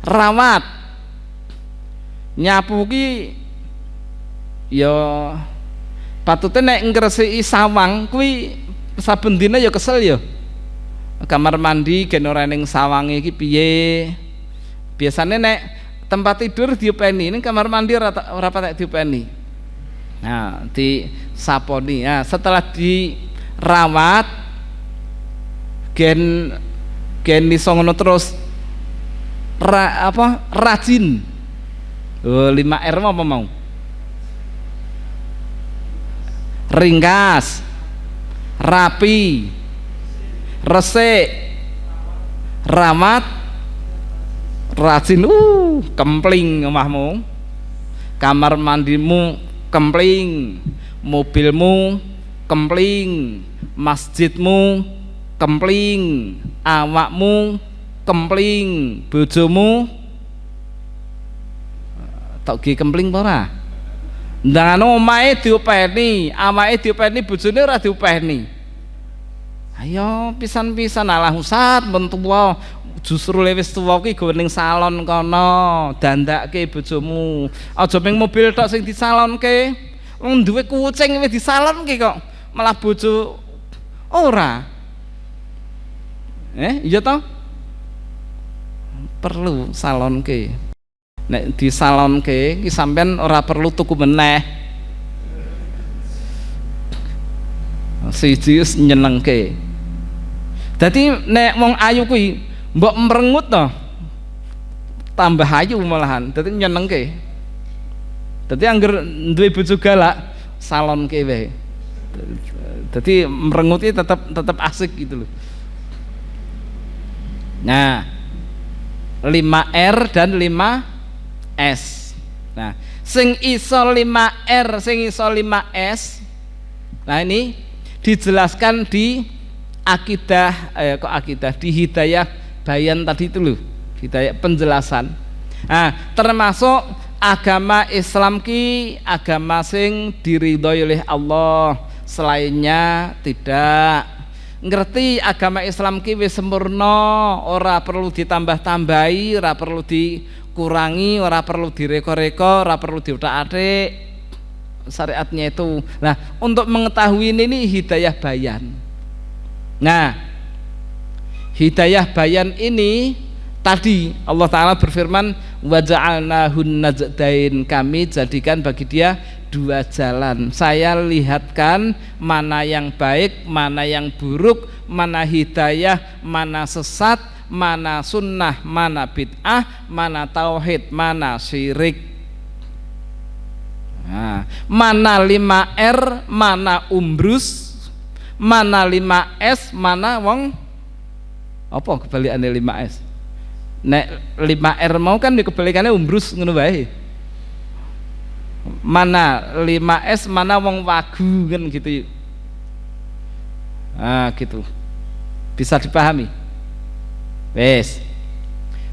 rawat. Nyapu ki ya patute nek ngresiki sawang kuwi saben dina ya kesel ya. Kamar mandi gen ora ning sawange iki piye? Biasane nek tempat tidur diopeni, ning kamar mandi ora patek diopeni. Nah, disaponi. Nah, setelah dirawat gen iso ngono terus rajin. 5R apa mau? Ringkas, rapi, resik, rawat, rajin. Kempling omahmu, kamar mandimu kempling, mobilmu kempling, masjidmu kempling, awakmu kempling, bojomu tok ki kempling apa ora? Ndangan omahe diopeni, awake diopeni, bojone ora diopeni. Ayo pisan-pisan alah Ustaz men tuwa, justru wis tuwa ki go ning salon kono, dandake bojomu. Aja ming mobil tok sing disalonke. Wong duwe kucing wis disalonke kok malah bojo ora. Iya toh? Perlu salonke. Nek disalonke ki sampean ora perlu tuku meneh. Siji wis nyenengke. Dadi nek wong ayu kuwi mbok merengut to tambah ayu malahan. Dadi nyenengke. Dadi angger duwe bojo galak salonke wae. Dadi merengut iki tetep asik gitu loh. Nah, 5R dan 5S. Nah, sing iso 5R, sing iso 5S. Nah, ini dijelaskan di akidah di hidayah bayan tadi itu loh, hidayah penjelasan. Nah, termasuk agama Islam ki agama sing diridhoi oleh Allah, selainnya tidak. ngerti agama Islam ki wis sempurna, ora perlu ditambah-tambahi, ora perlu dikurangi, ora perlu direko-reko, ora perlu diutak-atik syariatnya itu. Nah, untuk mengetahui ini hidayah bayan. Nah, hidayah bayan ini tadi Allah Ta'ala berfirman wa ja'alnahun najdain, kami jadikan bagi dia dua jalan, saya lihatkan mana yang baik, mana yang buruk, mana hidayah, mana sesat, mana sunnah, mana bid'ah, mana tauhid, mana syirik. Nah, mana 5R, mana umbrus, mana 5S, mana wong apa kebalikannya 5S? Nek 5R mau kan dikebalikannya umbrus ngono wae. Mana 5S, mana wong wagu kan gitu. Ah gitu. Bisa dipahami? Wes.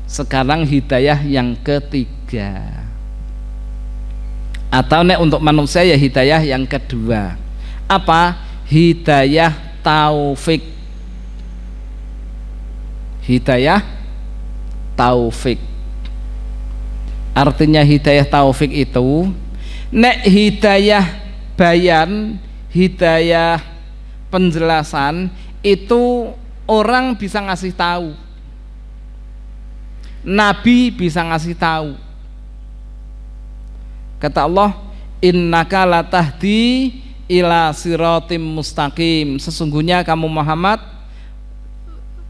Sekarang hidayah yang ketiga. Atau nek untuk manusia ya hidayah yang kedua. Apa? Hidayah taufik. Hidayah taufik. Artinya hidayah taufik itu, nek hidayah bayan, hidayah penjelasan itu orang bisa ngasih tahu, Nabi bisa ngasih tahu. Kata Allah, innaka latahdi ila siratim mustaqim, sesungguhnya kamu Muhammad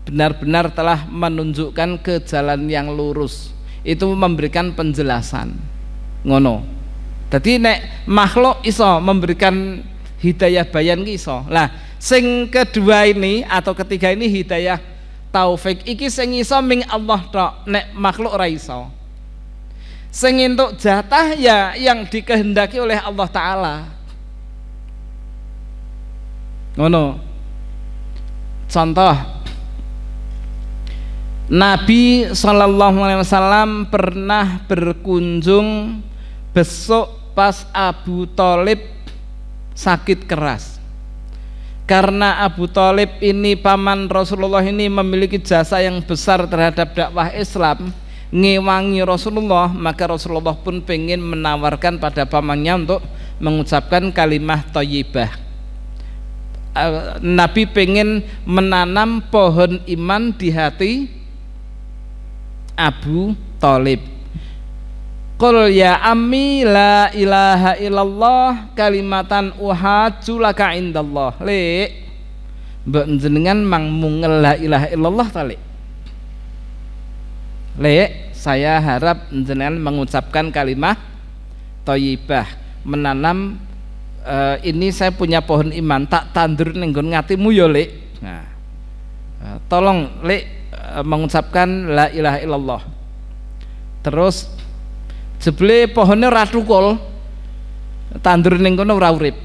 benar-benar telah menunjukkan ke jalan yang lurus. Itu memberikan penjelasan ngono. Jadi nek makhluk iso memberikan hidayah bayan ki iso. Lah sing kedua ini atau ketiga ini hidayah taufik iki sing iso ming Allah tok, nek makhluk ora iso. Sing entuk jatah ya yang dikehendaki oleh Allah Ta'ala. Ngono. Contoh, Nabi SAW pernah berkunjung besok pas Abu Thalib sakit keras. Karena Abu Thalib ini paman Rasulullah ini memiliki jasa yang besar terhadap dakwah Islam, ngewangi Rasulullah, maka Rasulullah pun pengen menawarkan pada pamannya untuk mengucapkan kalimah thayyibah. Nabi pengen menanam pohon iman di hati Abu Thalib. Qul ya ammi la ilaha illallah kalimatan uhajju laka indallah. Lek mbok jenengan mangmung la ilaha illallah ta lek? Lek saya harap jenengan mengucapkan kalimah thayyibah, menanam ini saya punya pohon iman tak tandur ning nggon ngatimu ya lek. Nah, tolong lek mengucapkan la ilaha illallah. Terus jebule pohonnya ora thukul, tandur ning kono ora urip.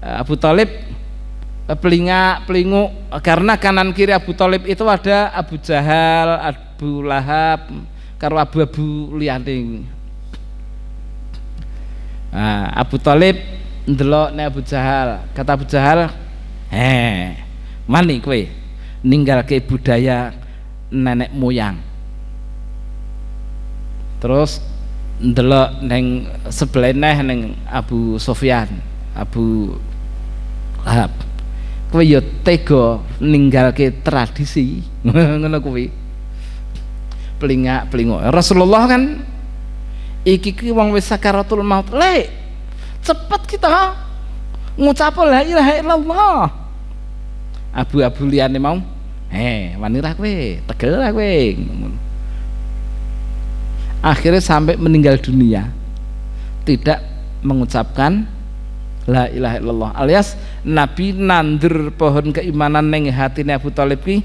Abu Thalib pelinguk karena kanan kiri Abu Thalib itu ada Abu Jahal, Abu Lahab, karo abu-abu liyane. Nah, Abu Thalib ndelok nek Abu Jahal, kata Abu Jahal, mani kowe ninggalke budaya nenek moyang. Terus ndelok neng sebelah neh neng Abu Sufyan, Abu Lahab, kowe yo tega ninggalke tradisi ngono kuwi. Pelingak Rasulullah kan iki ki wong wis sakaratul maut, lek cepet kita ngucap la ilaha illallah. Abu-abu liyane mau wani ra kowe, tegel ra kowe. Akhirnya sampai meninggal dunia tidak mengucapkan la ilaha illallah, alias Nabi nandur pohon keimanan ning hatine Abu Thalib ki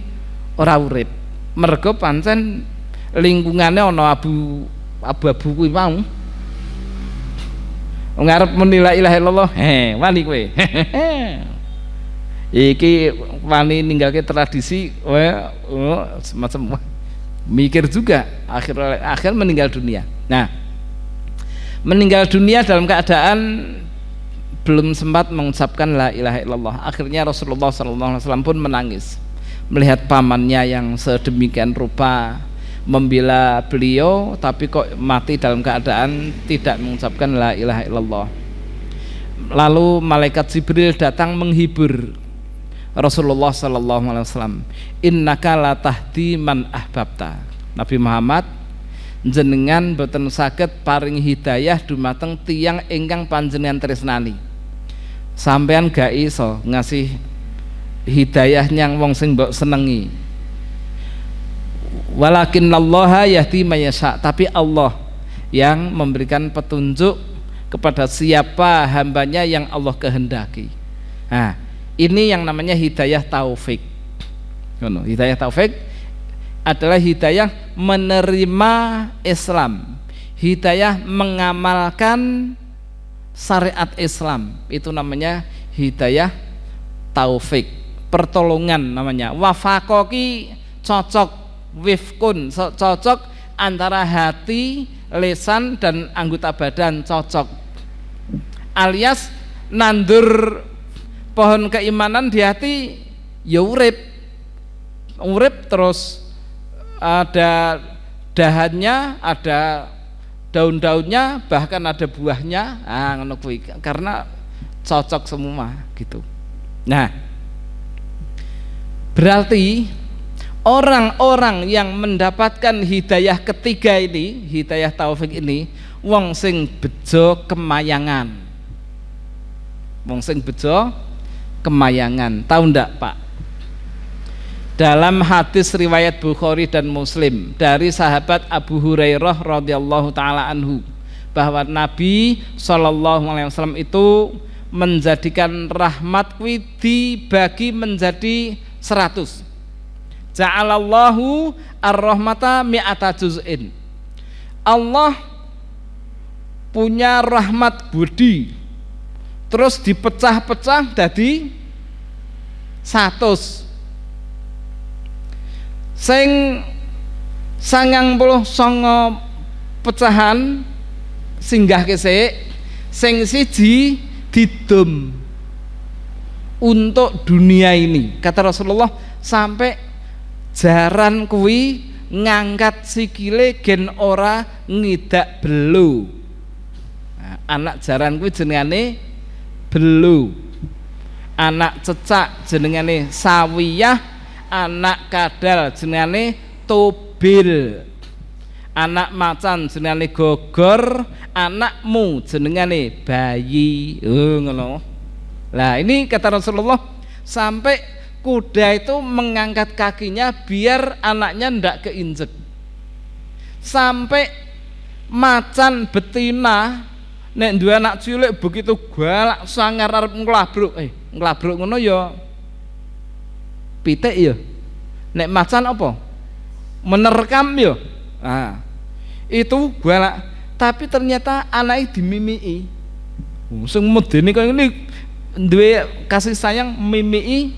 ora urip. Mergo pancen lingkungannya ana abu-abu kuwi mau ngarep muni la ilaha illallah, wani kowe. Iki wani ninggalke tradisi semacam mikir juga, akhir meninggal dunia. Nah, meninggal dunia dalam keadaan belum sempat mengucapkan la ilaha illallah. Akhirnya Rasulullah SAW pun menangis melihat pamannya yang sedemikian rupa membela beliau, tapi kok mati dalam keadaan tidak mengucapkan la ilaha illallah. Lalu malaikat Jibril datang menghibur Rasulullah SAW. Innaka la tahdi man ahbabta. Nabi Muhammad, jenengan boten saged paring hidayah dumateng tiyang ingkang panjenengan tresnani. Sampean gak iso ngasih hidayah nyang wong sing mbok senengi. Walakinallaha yahdi mayasya, tapi Allah yang memberikan petunjuk kepada siapa hambanya yang Allah kehendaki. Nah, ini yang namanya hidayah taufik. Hidayah taufik adalah hidayah menerima Islam, hidayah mengamalkan syariat Islam. Itu namanya hidayah taufik, pertolongan namanya. Wafakoki cocok, wifkun cocok antara hati, lisan dan anggota badan cocok, alias nandur pohon keimanan di hati ya urip terus, ada dahannya, ada daun-daunnya, bahkan ada buahnya, ngono kuwi, karena cocok semua gitu. Nah, berarti orang-orang yang mendapatkan hidayah ketiga ini, hidayah taufik ini, wong sing bejo kemayangan. Wong sing bejo kemayangan. Tahu ndak, Pak? Dalam hadis riwayat Bukhari dan Muslim dari sahabat Abu Hurairah radhiyallahu taala anhu, bahwa Nabi SAW itu menjadikan rahmat kuwi dibagi menjadi 100. Ja'alallahu ar-rahmata mi'ata juz'in. Allah punya rahmat budi, terus dipecah-pecah jadi 100. Sing 99 pecahan singgah kesik, sing siji didum untuk dunia ini. Kata Rasulullah, sampai jaran kuwi ngangkat sikile gen ora ngidak belu. Nah, anak jaran kuwi jenengane belu, anak cecak jenengane sawiyah, anak kadal jenengane tobil, anak macan jenengane gogor, anakmu jenengane bayi. Ngono. Lah ini kata Rasulullah, sampai kuda itu mengangkat kakinya biar anaknya ndak keinjek. Sampai macan betina nek duwe anak cilik begitu galak sangar arep nglabruk. Nglabruk ngono ya pitik ya. Nek macan apa? Menerkam ya. Nah, itu galak, tapi ternyata anaknya dimimiki. Sing medeni kaya ngene duwe kasih sayang mimiki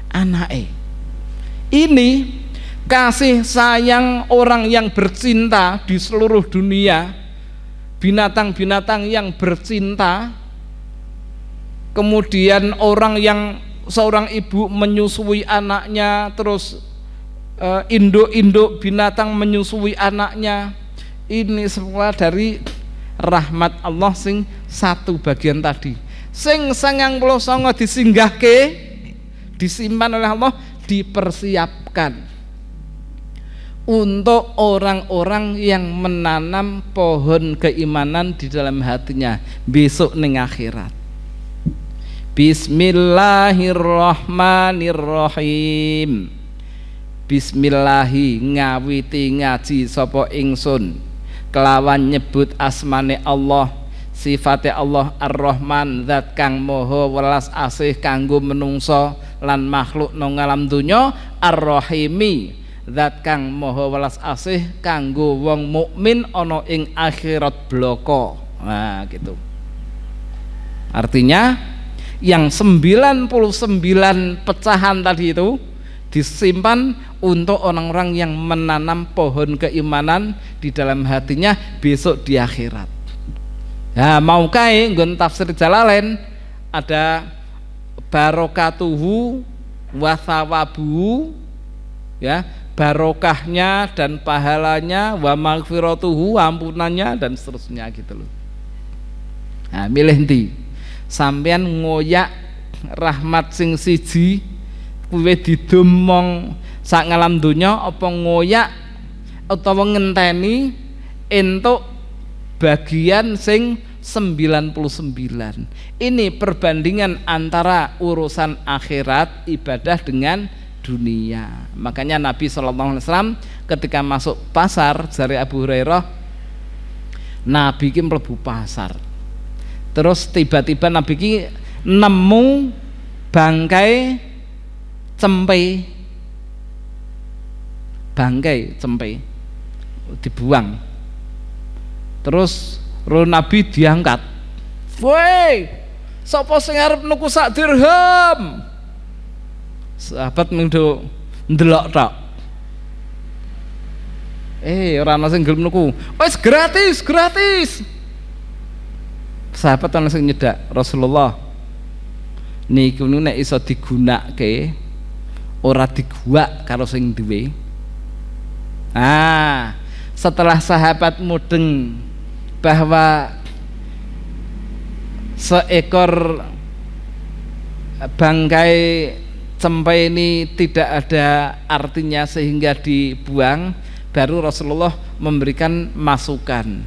anake. Ini kasih sayang orang yang bercinta di seluruh dunia, binatang-binatang yang bercinta, kemudian orang yang seorang ibu menyusui anaknya, terus induk-induk binatang menyusui anaknya. Ini semua dari rahmat Allah sing satu bagian tadi. Sing 99 disinggahke, disimpan oleh Allah, dipersiapkan untuk orang-orang yang menanam pohon keimanan di dalam hatinya besok ning akhirat. Bismillahirrahmanirrahim. Bismillahi ngawiti ngaji sapa ingsun kelawan nyebut asmane Allah, sifate Allah Ar-Rahman, zat kang maha welas asih kanggo menungso lan makhluk nang alam donya, Ar-Rahimi, zat kang maha welas asih kanggo wong mukmin ana ing akhirat bloko. Nah, gitu. Artinya yang 99 pecahan tadi itu disimpan untuk orang-orang yang menanam pohon keimanan di dalam hatinya besok di akhirat. Nah, mau kae nggon tafsir Jalalain ada barokatuhu wa thawabuhu, ya, barokahnya dan pahalanya, wa maghfiratuhu, ampunannya, dan seterusnya gitu loh. Nah, milih ndi? Sampeyan ngoyak rahmat sing siji kuwi didemong sak ngalam donya, apa ngoyak utawa ngenteni entuk bagian sing 99? Ini perbandingan antara urusan akhirat ibadah dengan dunia. Makanya Nabi SAW ketika masuk pasar, dari Abu Hurairah, Nabi ki mlebu pasar, terus tiba-tiba Nabi ki nemu bangkai cempe dibuang, terus Nabi diangkat, woi sapa sing arep nuku sak dirham? Sahabat mendo ndelok tok, ora ana sing gelem nuku, wis gratis. Sahabat ana sing nyedak, Rasulullah niku nek iso digunakake ora diguak karo sing duwe. Setelah sahabat mudeng bahwa seekor bangkai cempe ini tidak ada artinya sehingga dibuang, baru Rasulullah memberikan masukan,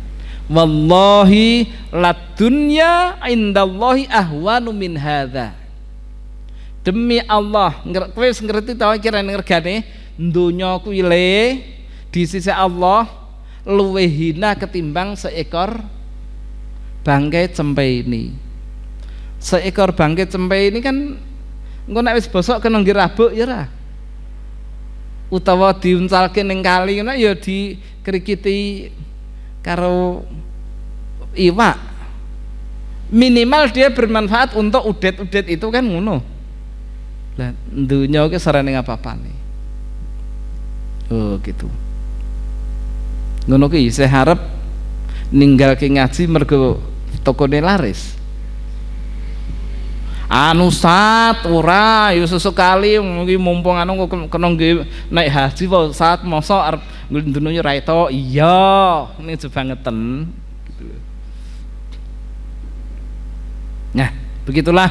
wallahi ladunya indallahi ahwanu min hadza. Demi Allah, kowe wis ngerti ta kira regane donya kuwi le di sisi Allah luwih hina ketimbang seekor bangkai cempe ini. Seekor bangkai cempe ini kan engko nek wis bosok kena ngirabuk ya ora, utawa diuncalke ning kali ngono ya dikrikiti karo iwak, minimal dia bermanfaat untuk udet-udet itu kan ngono. Lah dunya ki sarane ngapa-apane. Oh gitu. Ngono ki saya harap ninggalke ngaji mergo tokone laris. Anu saat ora ya sesekali mungkin mumpung anu kena naik haji wae saat mosok arep ndunya ra eto. Iya, ini jebangeten gitu. Nah, begitulah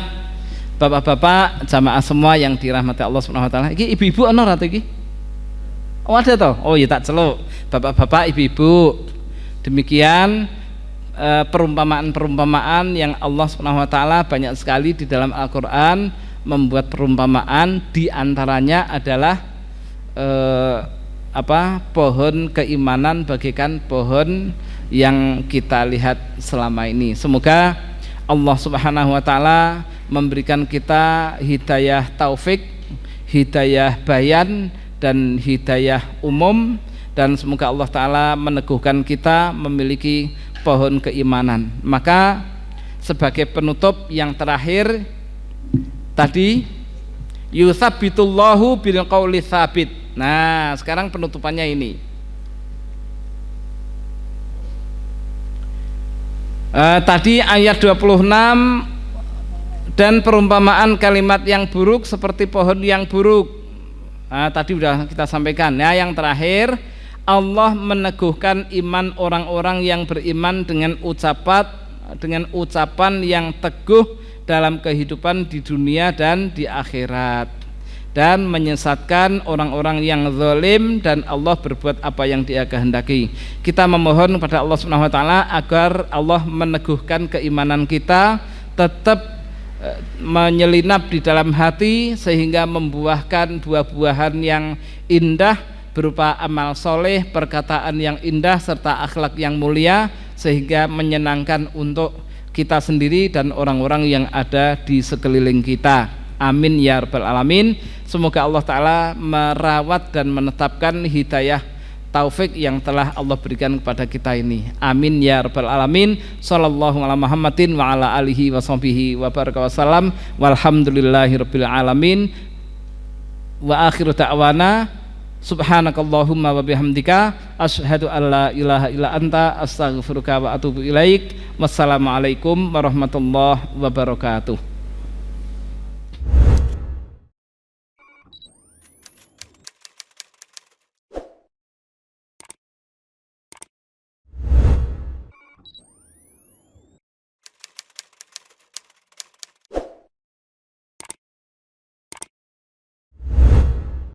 bapak-bapak jamaah semua yang dirahmati Allah Subhanahu wa taala. Iki ibu-ibu ana ora iki? Oh ada toh? Oh iya tak celuk. Bapak-bapak, ibu-ibu, demikian perumpamaan-perumpamaan yang Allah Subhanahu wa taala banyak sekali di dalam Al-Qur'an membuat perumpamaan, di antaranya adalah pohon keimanan bagaikan pohon yang kita lihat selama ini. Semoga Allah Subhanahu wa taala memberikan kita hidayah taufik, hidayah bayan, dan hidayah umum, dan semoga Allah Ta'ala meneguhkan kita memiliki pohon keimanan. Maka sebagai penutup yang terakhir tadi, yutsabbitullahu bil qauli tsabit. Nah sekarang penutupannya ini, tadi ayat 26 dan perumpamaan kalimat yang buruk seperti pohon yang buruk. Tadi sudah kita sampaikan ya. Yang terakhir, Allah meneguhkan iman orang-orang yang beriman dengan ucapan yang teguh dalam kehidupan di dunia dan di akhirat, dan menyesatkan orang-orang yang zalim dan Allah berbuat apa yang Dia kehendaki. Kita memohon kepada Allah Subhanahu wa taala agar Allah meneguhkan keimanan kita, tetap menyelinap di dalam hati sehingga membuahkan buah-buahan yang indah berupa amal soleh, perkataan yang indah serta akhlak yang mulia, sehingga menyenangkan untuk kita sendiri dan orang-orang yang ada di sekeliling kita. Amin ya rabbal alamin. Semoga Allah Ta'ala merawat dan menetapkan hidayah taufik yang telah Allah berikan kepada kita ini. Amin ya rabbal alamin. Sallallahu ala Muhammadin wa ala alihi wa sahbihi wa baraka wasallam. Walhamdulillahi rabbil alamin. Wa akhiru ta'wana subhanakallahumma wa bihamdika asyhadu an la ilaha illa anta astaghfiruka wa atubu ilaik. Wassalamualaikum warahmatullahi wabarakatuh.